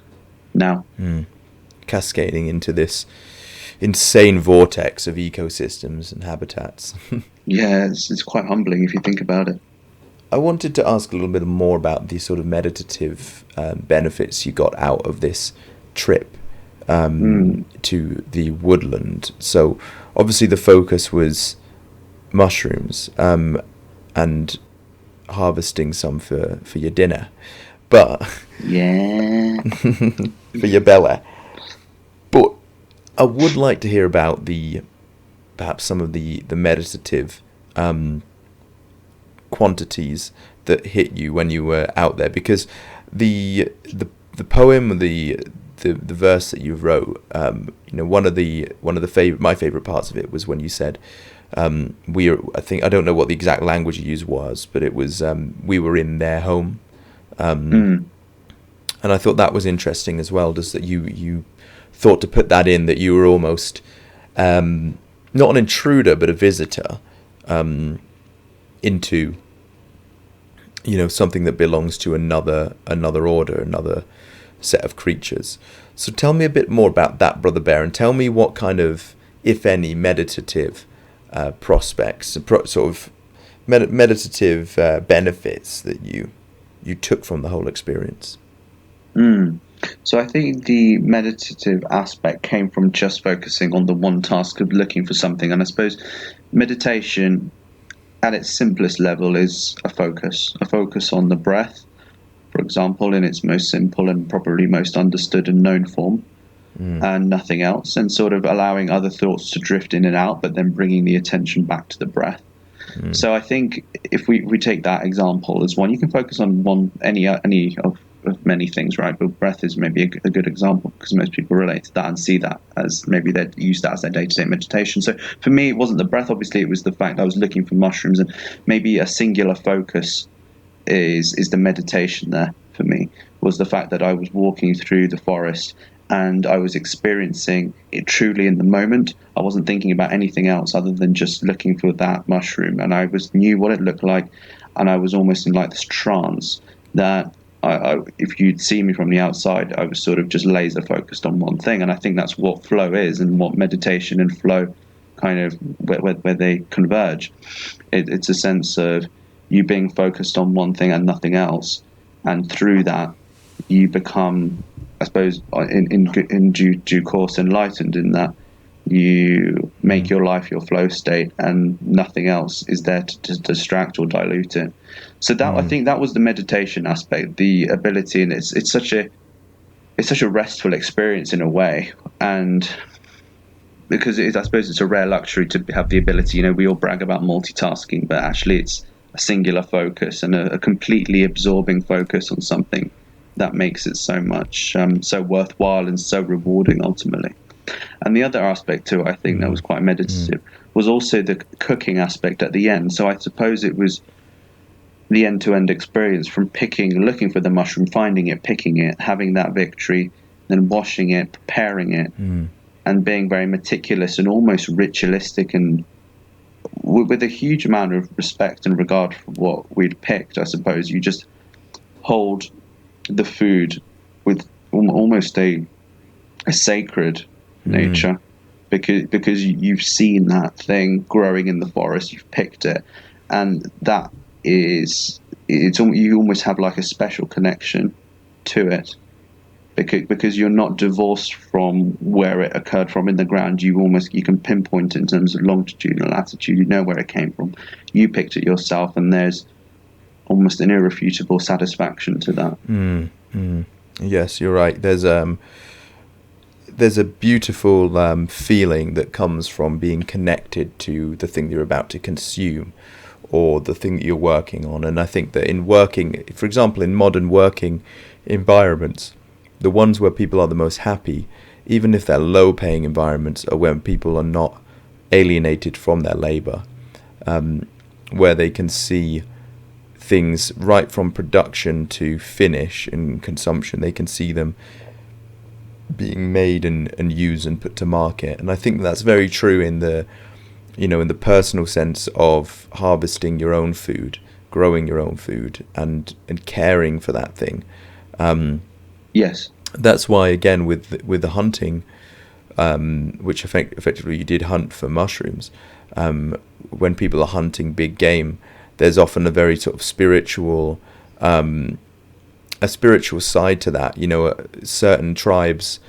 now. Cascading into this insane vortex of ecosystems and habitats. Yeah, it's quite humbling if you think about it. I wanted to ask a little bit more about the sort of meditative benefits you got out of this trip to the woodland. So obviously the focus was mushrooms and harvesting some for your dinner, but yeah, for your belly. But I would like to hear about perhaps some of the meditative quantities that hit you when you were out there, because the poem, the verse that you wrote, one of my favorite parts of it was when you said, I don't know what the exact language you used was, but it was we were in their home, and I thought that was interesting as well, just that you thought to put that in, that you were almost not an intruder but a visitor into something that belongs to another order, another set of creatures. So tell me a bit more about that, Brother Bear, and tell me what kind of, if any, meditative prospects, sort of meditative benefits that you took from the whole experience. So I think the meditative aspect came from just focusing on the one task of looking for something. And I suppose meditation at its simplest level is a focus on the breath, for example, in its most simple and probably most understood and known form, and nothing else, and sort of allowing other thoughts to drift in and out, but then bringing the attention back to the breath. So I think if we take that example as one, you can focus on any of many things, right? But breath is maybe a good example, because most people relate to that and see that as maybe they use that as their day-to-day meditation. So for me, it wasn't the breath, obviously. It was the fact that I was looking for mushrooms, and maybe a singular focus is the meditation there for me, was the fact that I was walking through the forest and I was experiencing it truly in the moment. I wasn't thinking about anything else other than just looking for that mushroom, and I knew what it looked like, and I was almost in like this trance that if you'd see me from the outside, I was sort of just laser focused on one thing. And I think that's what flow is, and what meditation and flow kind of where they converge. It's a sense of you being focused on one thing and nothing else, and through that you become, I suppose, in due course, enlightened, in that you make your life your flow state, and nothing else is there to distract or dilute it. So that I think that was the meditation aspect, the ability, and it's such a restful experience in a way, and because I suppose it's a rare luxury to have the ability. We all brag about multitasking, but actually it's a singular focus and a completely absorbing focus on something that makes it so much so worthwhile and so rewarding ultimately. And the other aspect too, I think that was quite meditative, was also the cooking aspect at the end. So I suppose it was the end-to-end experience, from looking for the mushroom, finding it, picking it, having that victory, then washing it, preparing it, and being very meticulous and almost ritualistic, and with a huge amount of respect and regard for what we'd picked. I suppose you just hold the food with almost a sacred nature, because you've seen that thing growing in the forest, you've picked it, and that is, you almost have like a special connection to it, because you're not divorced from where it occurred from in the ground. You can pinpoint it in terms of longitude and latitude. You know where it came from. You picked it yourself, and there's almost an irrefutable satisfaction to that. Yes, you're right. There's a beautiful feeling that comes from being connected to the thing you're about to consume, or the thing that you're working on. And I think that in working, for example, in modern working environments, the ones where people are the most happy, even if they're low-paying environments, are when people are not alienated from their labor, where they can see things right from production to finish and consumption. They can see them being made and used and put to market. And I think that's very true in the, in the personal sense of harvesting your own food, growing your own food, and caring for that thing. Yes. That's why, again, with the hunting, which effectively you did hunt for mushrooms, when people are hunting big game, there's often a very sort of spiritual side to that. Certain tribes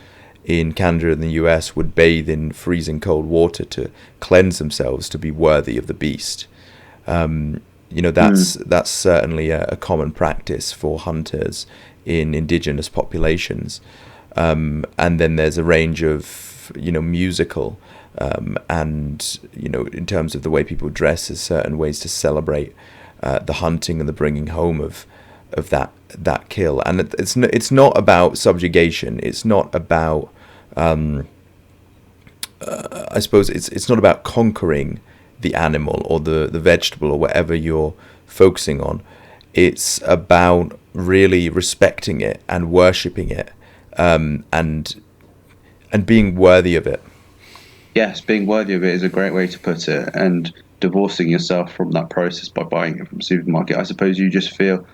in Canada and the US would bathe in freezing cold water to cleanse themselves, to be worthy of the beast. That's certainly a common practice for hunters in indigenous populations. And then there's a range of, musical, and, in terms of the way people dress, there's certain ways to celebrate the hunting and the bringing home of that kill. And it's not about subjugation. It's not about, I suppose it's not about conquering the animal or the vegetable or whatever you're focusing on. It's about really respecting it and worshipping it, and being worthy of it. Yes, being worthy of it is a great way to put it, and divorcing yourself from that process by buying it from a supermarket. I suppose you just feel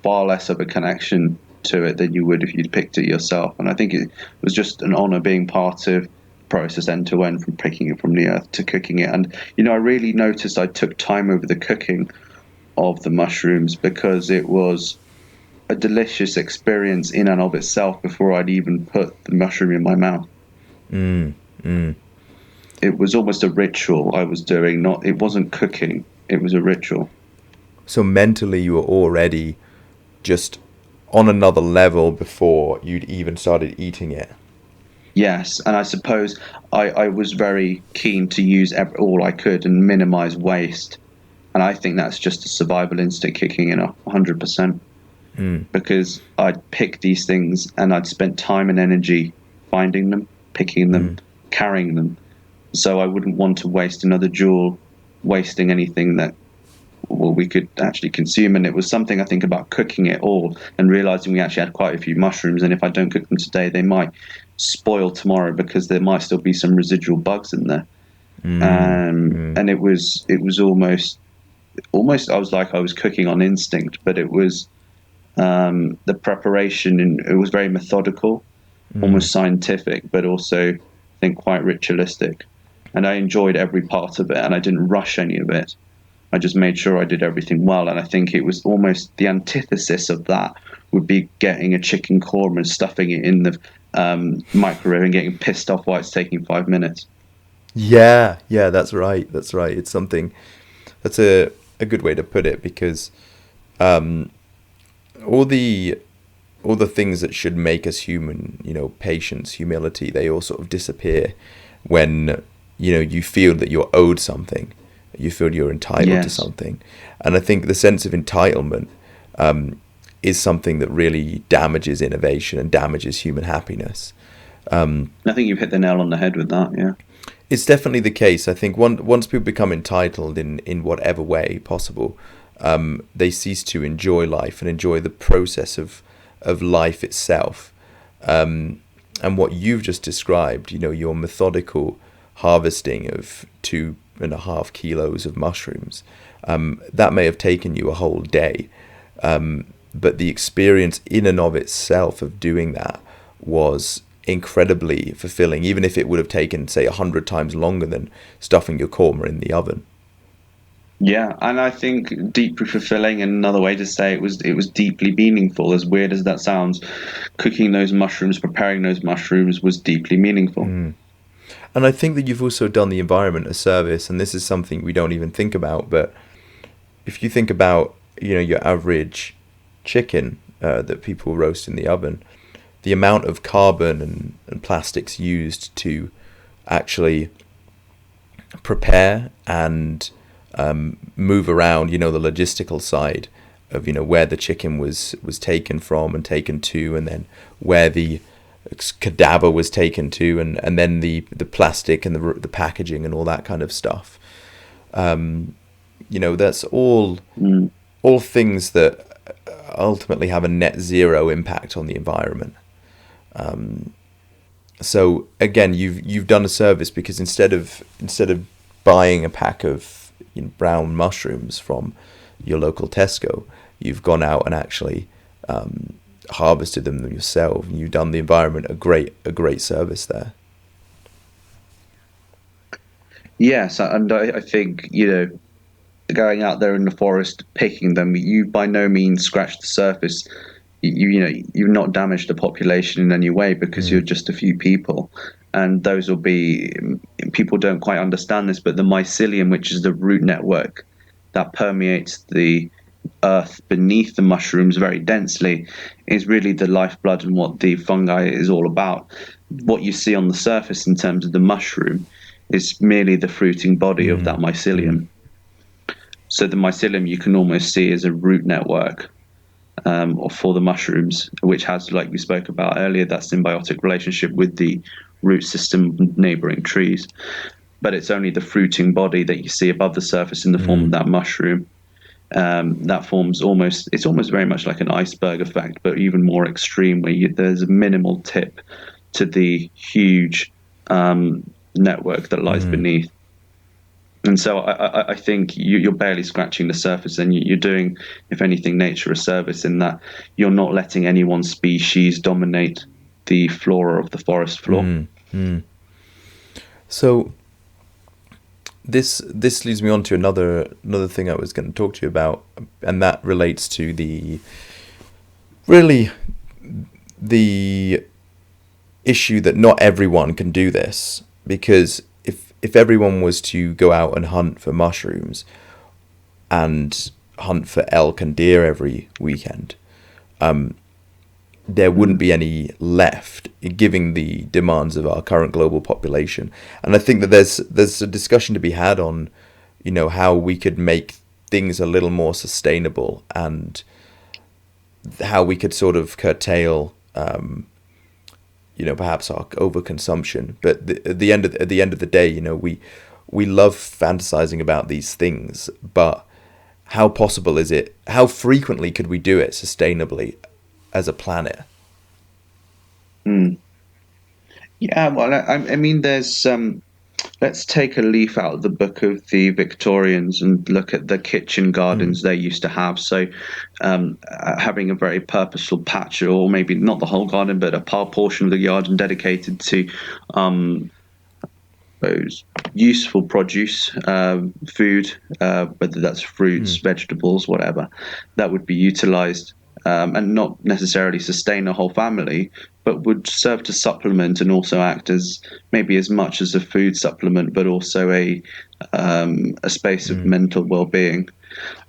far less of a connection to it than you would if you'd picked it yourself. And I think it was just an honour being part of the process end to end, from picking it from the earth to cooking it. And, I really noticed I took time over the cooking of the mushrooms, because it was a delicious experience in and of itself before I'd even put the mushroom in my mouth. It was almost a ritual I was doing. It wasn't cooking, it was a ritual. So mentally you were already just on another level before you'd even started eating it. Yes, and I suppose I was very keen to use all I could and minimize waste. And I think that's just a survival instinct kicking in 100%. Because I'd pick these things and I'd spent time and energy finding them, picking them, carrying them. So I wouldn't want to waste another jewel wasting anything that we could actually consume. And it was something, I think, about cooking it all and realizing we actually had quite a few mushrooms, and if I don't cook them today, they might spoil tomorrow because there might still be some residual bugs in there. And it was almost I was like I was cooking on instinct, but it was the preparation, and it was very methodical, almost scientific, but also I think quite ritualistic. And I enjoyed every part of it, and I didn't rush any of it. I just made sure I did everything well. And I think it was almost the antithesis of that would be getting a chicken korma and stuffing it in the microwave and getting pissed off why it's taking 5 minutes. Yeah, that's right. It's something, that's a good way to put it, because all the things that should make us human, patience, humility, they all sort of disappear when you feel that you're owed something, you feel you're entitled to something. And I think the sense of entitlement is something that really damages innovation and damages human happiness. I think you've hit the nail on the head with that. Yeah, it's definitely the case. I think once people become entitled in whatever way possible, they cease to enjoy life and enjoy the process of life itself. And what you've just described, your methodical harvesting of 2.5 kilos of mushrooms, that may have taken you a whole day, but the experience in and of itself of doing that was incredibly fulfilling, even if it would have taken, say, 100 times longer than stuffing your korma in the oven. Yeah, and I think deeply fulfilling, and another way to say it was deeply meaningful. As weird as that sounds, cooking those mushrooms, preparing those mushrooms was deeply meaningful. And I think that you've also done the environment a service, and this is something we don't even think about, but if you think about, your average chicken that people roast in the oven, the amount of carbon and plastics used to actually prepare and move around, the logistical side of where the chicken was taken from and taken to, and then where the cadaver was taken to, and then the plastic and the packaging and all that kind of stuff. That's all things that ultimately have a net zero impact on the environment. So again, you've done a service, because instead of buying a pack of brown mushrooms from your local Tesco, you've gone out and actually harvested them yourself. You've done the environment a great service there. Yes, and I think, going out there in the forest, picking them, you by no means scratch the surface. You've not damaged the population in any way, because you're just a few people. And those will be, people don't quite understand this, but the mycelium, which is the root network that permeates the earth beneath the mushrooms very densely, is really the lifeblood and what the fungi is all about. What you see on the surface in terms of the mushroom is merely the fruiting body of that mycelium. So the mycelium you can almost see as a root network or for the mushrooms, which has, like we spoke about earlier, that symbiotic relationship with the root system of neighboring trees. But it's only the fruiting body that you see above the surface in the form of that mushroom. That forms it's almost very much like an iceberg effect, but even more extreme, where there's a minimal tip to the huge network that lies beneath. And so I think you're barely scratching the surface, and you're doing, if anything, nature a service in that you're not letting any one species dominate the flora of the forest floor. So this leads me on to another thing I was going to talk to you about, and that relates to the issue that not everyone can do this, because if everyone was to go out and hunt for mushrooms and hunt for elk and deer every weekend, there wouldn't be any left, given the demands of our current global population. And I think that there's a discussion to be had on, how we could make things a little more sustainable, and how we could sort of curtail perhaps our overconsumption. But at the end of the day, we love fantasizing about these things, but how possible is it? How frequently could we do it sustainably as a planet? Yeah, well, I mean, there's let's take a leaf out of the book of the Victorians and look at the kitchen gardens they used to have. So having a very purposeful patch, or maybe not the whole garden, but a portion of the garden dedicated to those useful produce, food, whether that's fruits, vegetables, whatever, that would be utilized and not necessarily sustain a whole family, but would serve to supplement and also act as maybe as much as a food supplement, but also a space of mental well-being.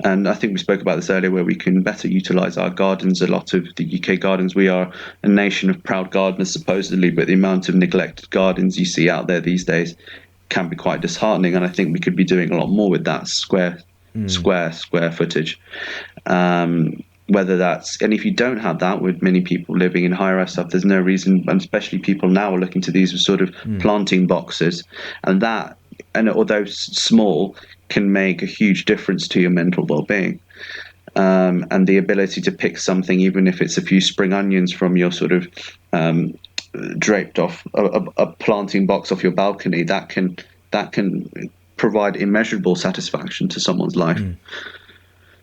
And I think we spoke about this earlier, where we can better utilize our gardens. A lot of the UK gardens, we are a nation of proud gardeners supposedly, but the amount of neglected gardens you see out there these days can be quite disheartening. And I think we could be doing a lot more with that square footage. Whether that's, and if you don't have that, with many people living in high-rise stuff, there's no reason, and especially people now are looking to these as sort of planting boxes, and although small, can make a huge difference to your mental well-being. And the ability to pick something, even if it's a few spring onions from your sort of draped off a planting box off your balcony, that can provide immeasurable satisfaction to someone's life.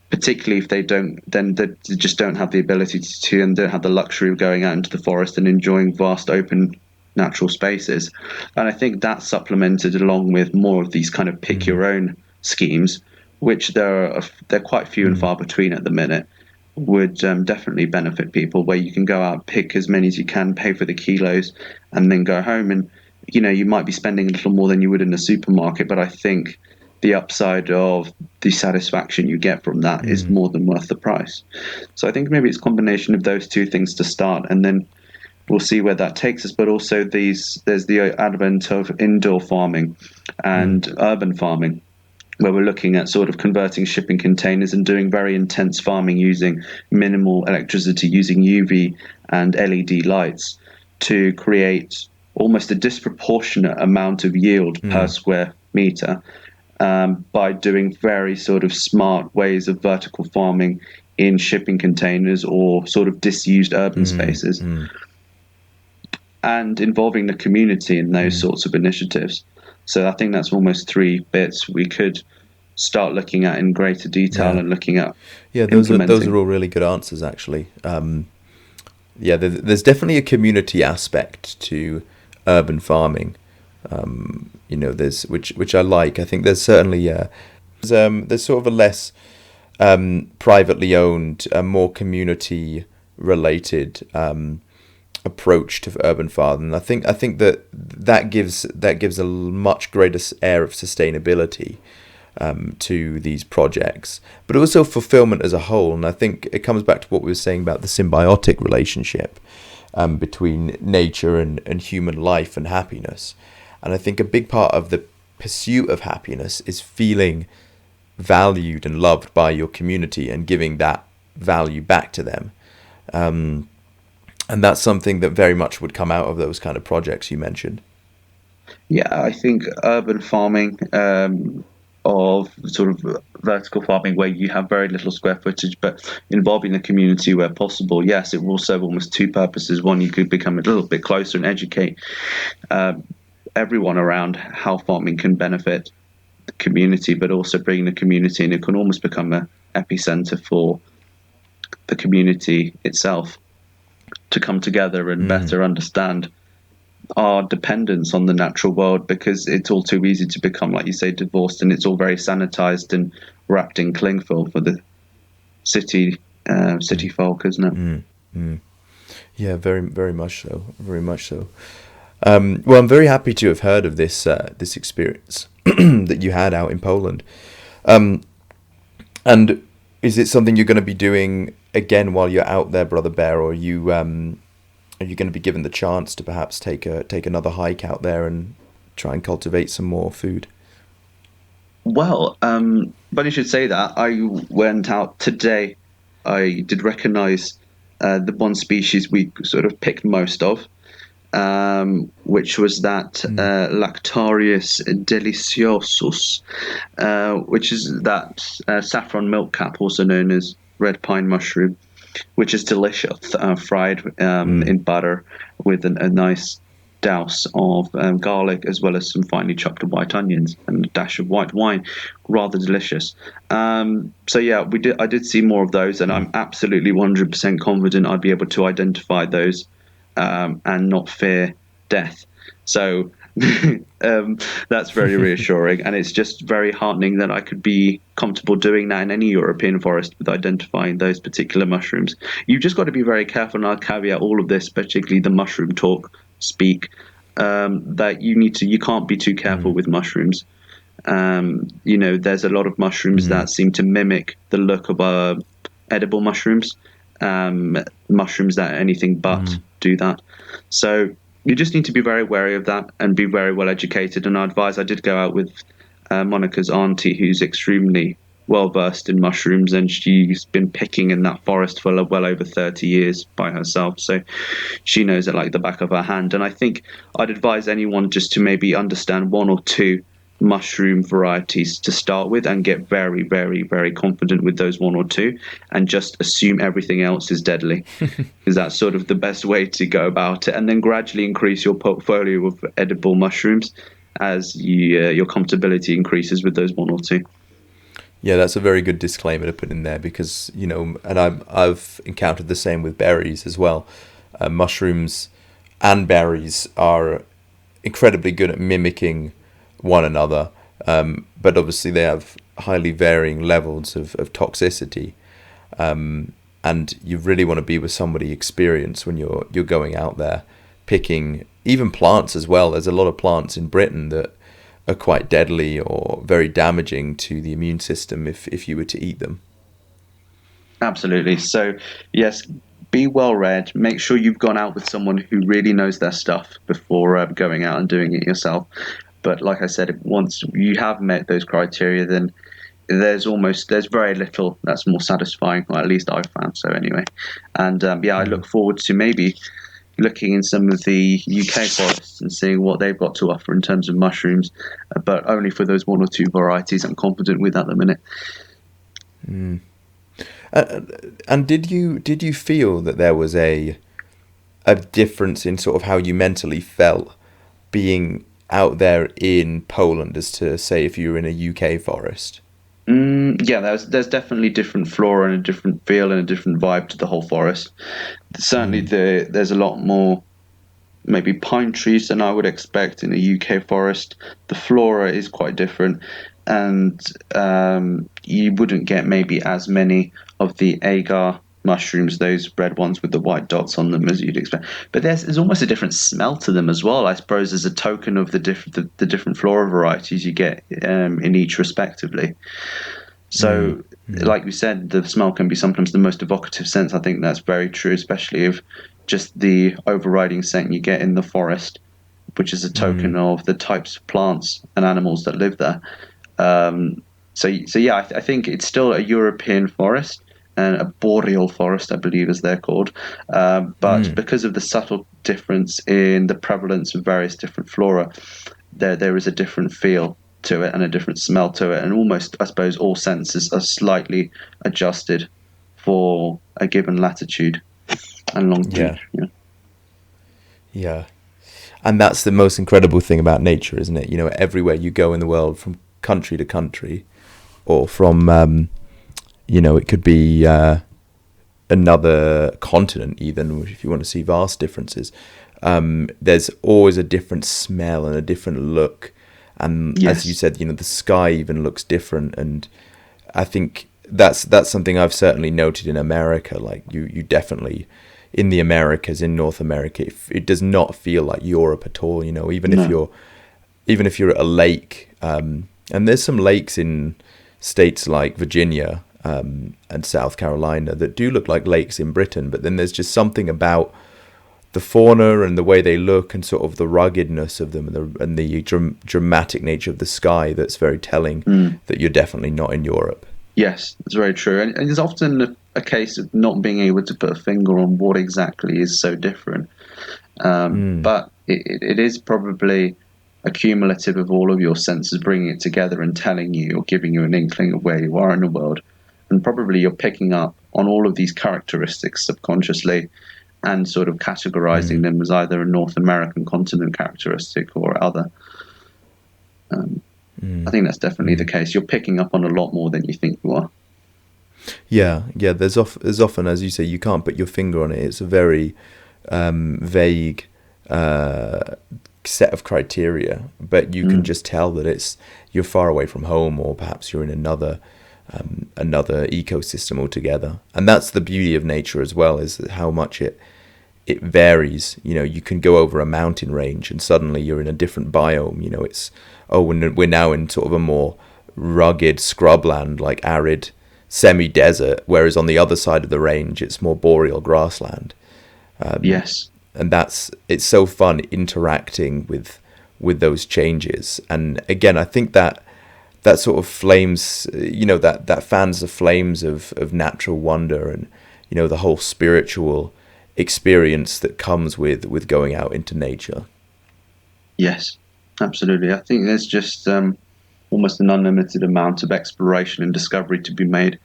Particularly if they just don't have the ability to, and don't have the luxury of going out into the forest and enjoying vast open natural spaces. And I think that's supplemented along with more of these kind of pick your own schemes, which they're quite few and far between at the minute, would definitely benefit people, where you can go out, pick as many as you can, pay for the kilos, and then go home. And you might be spending a little more than you would in a supermarket, but I think the upside of the satisfaction you get from that is more than worth the price. So I think maybe it's a combination of those two things to start, and then we'll see where that takes us. But also there's the advent of indoor farming and urban farming, where we're looking at sort of converting shipping containers and doing very intense farming using minimal electricity, using UV and LED lights to create almost a disproportionate amount of yield per square meter, by doing very sort of smart ways of vertical farming in shipping containers or sort of disused urban spaces, and involving the community in those sorts of initiatives. So I think that's almost 3 bits we could start looking at in greater detail and looking at those are all really good answers, actually. There's definitely a community aspect to urban farming. There's which I like. I think there's certainly there's sort of a less privately owned, more community related approach to urban farming. I think that gives a much greater air of sustainability to these projects, but also fulfillment as a whole. And I think it comes back to what we were saying about the symbiotic relationship between nature and human life and happiness. And I think a big part of the pursuit of happiness is feeling valued and loved by your community and giving that value back to them. And that's something that very much would come out of those kind of projects you mentioned. Yeah, I think urban farming, of sort of vertical farming where you have very little square footage, but involving the community where possible, yes, it will serve almost 2 purposes. One, you could become a little bit closer and educate everyone around how farming can benefit the community, but also bring the community, and it can almost become an epicenter for the community itself to come together and better understand our dependence on the natural world, because it's all too easy to become, like you say, divorced, and it's all very sanitized and wrapped in cling film for the city folk, isn't it? Yeah, very, very much so. Very much so. Well, I'm very happy to have heard of this experience that you had out in Poland. And is it something you're going to be doing again while you're out there, Brother Bear, or are you going to be given the chance to perhaps take another hike out there and try and cultivate some more food? Well, but you should say that. I went out today. I did recognize the one species we sort of picked most of, which was that Lactarius deliciosus, which is that saffron milkcap, also known as red pine mushroom, which is delicious, fried in butter with a nice douse of garlic, as well as some finely chopped white onions and a dash of white wine. Rather delicious. So yeah, I did see more of those, and I'm absolutely 100% confident I'd be able to identify those and not fear death. So that's very reassuring, and it's just very heartening that I could be comfortable doing that in any European forest with identifying those particular mushrooms. You've just got to be very careful, and I'll caveat all of this, particularly the mushroom speak, that you can't be too careful with mushrooms. There's a lot of mushrooms that seem to mimic the look of edible mushrooms, mushrooms that anything but do that. So you just need to be very wary of that and be very well educated. And I did go out with Monica's auntie, who's extremely well versed in mushrooms, and she's been picking in that forest for well over 30 years by herself. So she knows it like the back of her hand. And I think I'd advise anyone just to maybe understand 1 or 2 mushroom varieties to start with, and get very, very, very confident with those 1 or 2, and just assume everything else is deadly, because that's sort of the best way to go about it. And then gradually increase your portfolio of edible mushrooms as your comfortability increases with those 1 or 2. Yeah, that's a very good disclaimer to put in there, because and I've encountered the same with berries as well. Mushrooms and berries are incredibly good at mimicking one another, but obviously they have highly varying levels of toxicity, and you really want to be with somebody experienced when you're going out there picking even plants as well. There's a lot of plants in Britain that are quite deadly or very damaging to the immune system if you were to eat them. Absolutely. So yes, be well read. Make sure you've gone out with someone who really knows their stuff before going out and doing it yourself. But like I said, once you have met those criteria, then there's very little that's more satisfying, or at least I've found so anyway. And I look forward to maybe looking in some of the UK forests and seeing what they've got to offer in terms of mushrooms, but only for those one or two varieties I'm confident with at the minute. And did you feel that there was a difference in sort of how you mentally felt being out there in Poland as to, say, if you were in a UK forest? Yeah, there's definitely different flora and a different feel and a different vibe to the whole forest. Certainly, there's a lot more maybe pine trees than I would expect in a UK forest. The flora is quite different, and you wouldn't get maybe as many of the agar mushrooms, those red ones with the white dots on them, as you'd expect. But there's almost a different smell to them as well, I suppose, as a token of the different flora varieties you get in each respectively. So, like we said, the smell can be sometimes the most evocative sense. I think that's very true, especially if just the overriding scent you get in the forest, which is a token of the types of plants and animals that live there. I think it's still a European forest and a boreal forest, I believe, as they're called. But because of the subtle difference in the prevalence of various different flora, there is a different feel to it and a different smell to it, and almost, I suppose, all senses are slightly adjusted for a given latitude and longitude. Yeah. And that's the most incredible thing about nature, isn't it? You know, everywhere you go in the world, from country to country, or from, it could be another continent even, if you want to see vast differences. There's always a different smell and a different look. And as you said, the sky even looks different. And I think that's something I've certainly noted in America. Like you definitely, in the Americas, in North America, it does not feel like Europe at all. Even if you're at a lake, and there's some lakes in states like Virginia and South Carolina that do look like lakes in Britain, but then there's just something about the fauna and the way they look and sort of the ruggedness of them and the dramatic nature of the sky that's very telling that you're definitely not in Europe. Yes, that's very true. And it's often a case of not being able to put a finger on what exactly is so different. But it is probably a cumulative of all of your senses bringing it together and telling you or giving you an inkling of where you are in the world. And probably you're picking up on all of these characteristics subconsciously and sort of categorizing them as either a North American continent characteristic or other. I think that's definitely the case. You're picking up on a lot more than you think you are. Yeah. There's often, as you say, you can't put your finger on it. It's a very vague set of criteria, but you can just tell that you're far away from home, or perhaps you're in another ecosystem altogether. And that's the beauty of nature as well, is how much it varies. You can go over a mountain range and suddenly you're in a different biome. We're now in sort of a more rugged scrubland, like arid semi-desert, whereas on the other side of the range it's more boreal grassland. Yes. And it's so fun interacting with those changes. And again, I think that sort of flames, that fans the flames of natural wonder and, the whole spiritual experience that comes with going out into nature. Yes, absolutely. I think there's just almost an unlimited amount of exploration and discovery to be made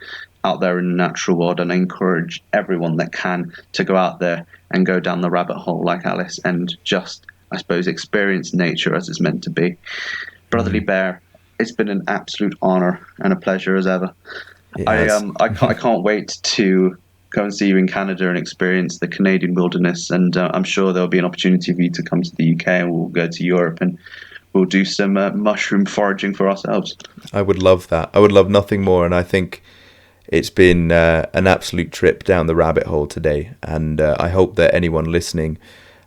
out there in the natural world, and I encourage everyone that can to go out there and go down the rabbit hole like Alice and just, I suppose, experience nature as it's meant to be. Brotherly Bear, it's been an absolute honor and a pleasure as ever. I can't wait to go and see you in Canada and experience the Canadian wilderness, and I'm sure there'll be an opportunity for you to come to the UK, and we'll go to Europe and we'll do some mushroom foraging for ourselves. I would love that. I would love nothing more, and I think it's been an absolute trip down the rabbit hole today, and I hope that anyone listening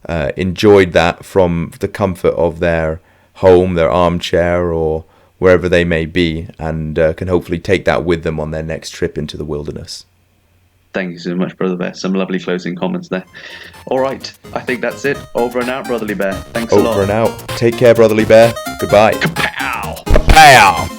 enjoyed that from the comfort of their home, their armchair, or wherever they may be, and can hopefully take that with them on their next trip into the wilderness. Thank you so much, Brother Bear. Some lovely closing comments there. All right, I think that's it. Over and out, Brotherly Bear. Thanks a lot. Over and out. Take care, Brotherly Bear. Goodbye. Kapow! Pow!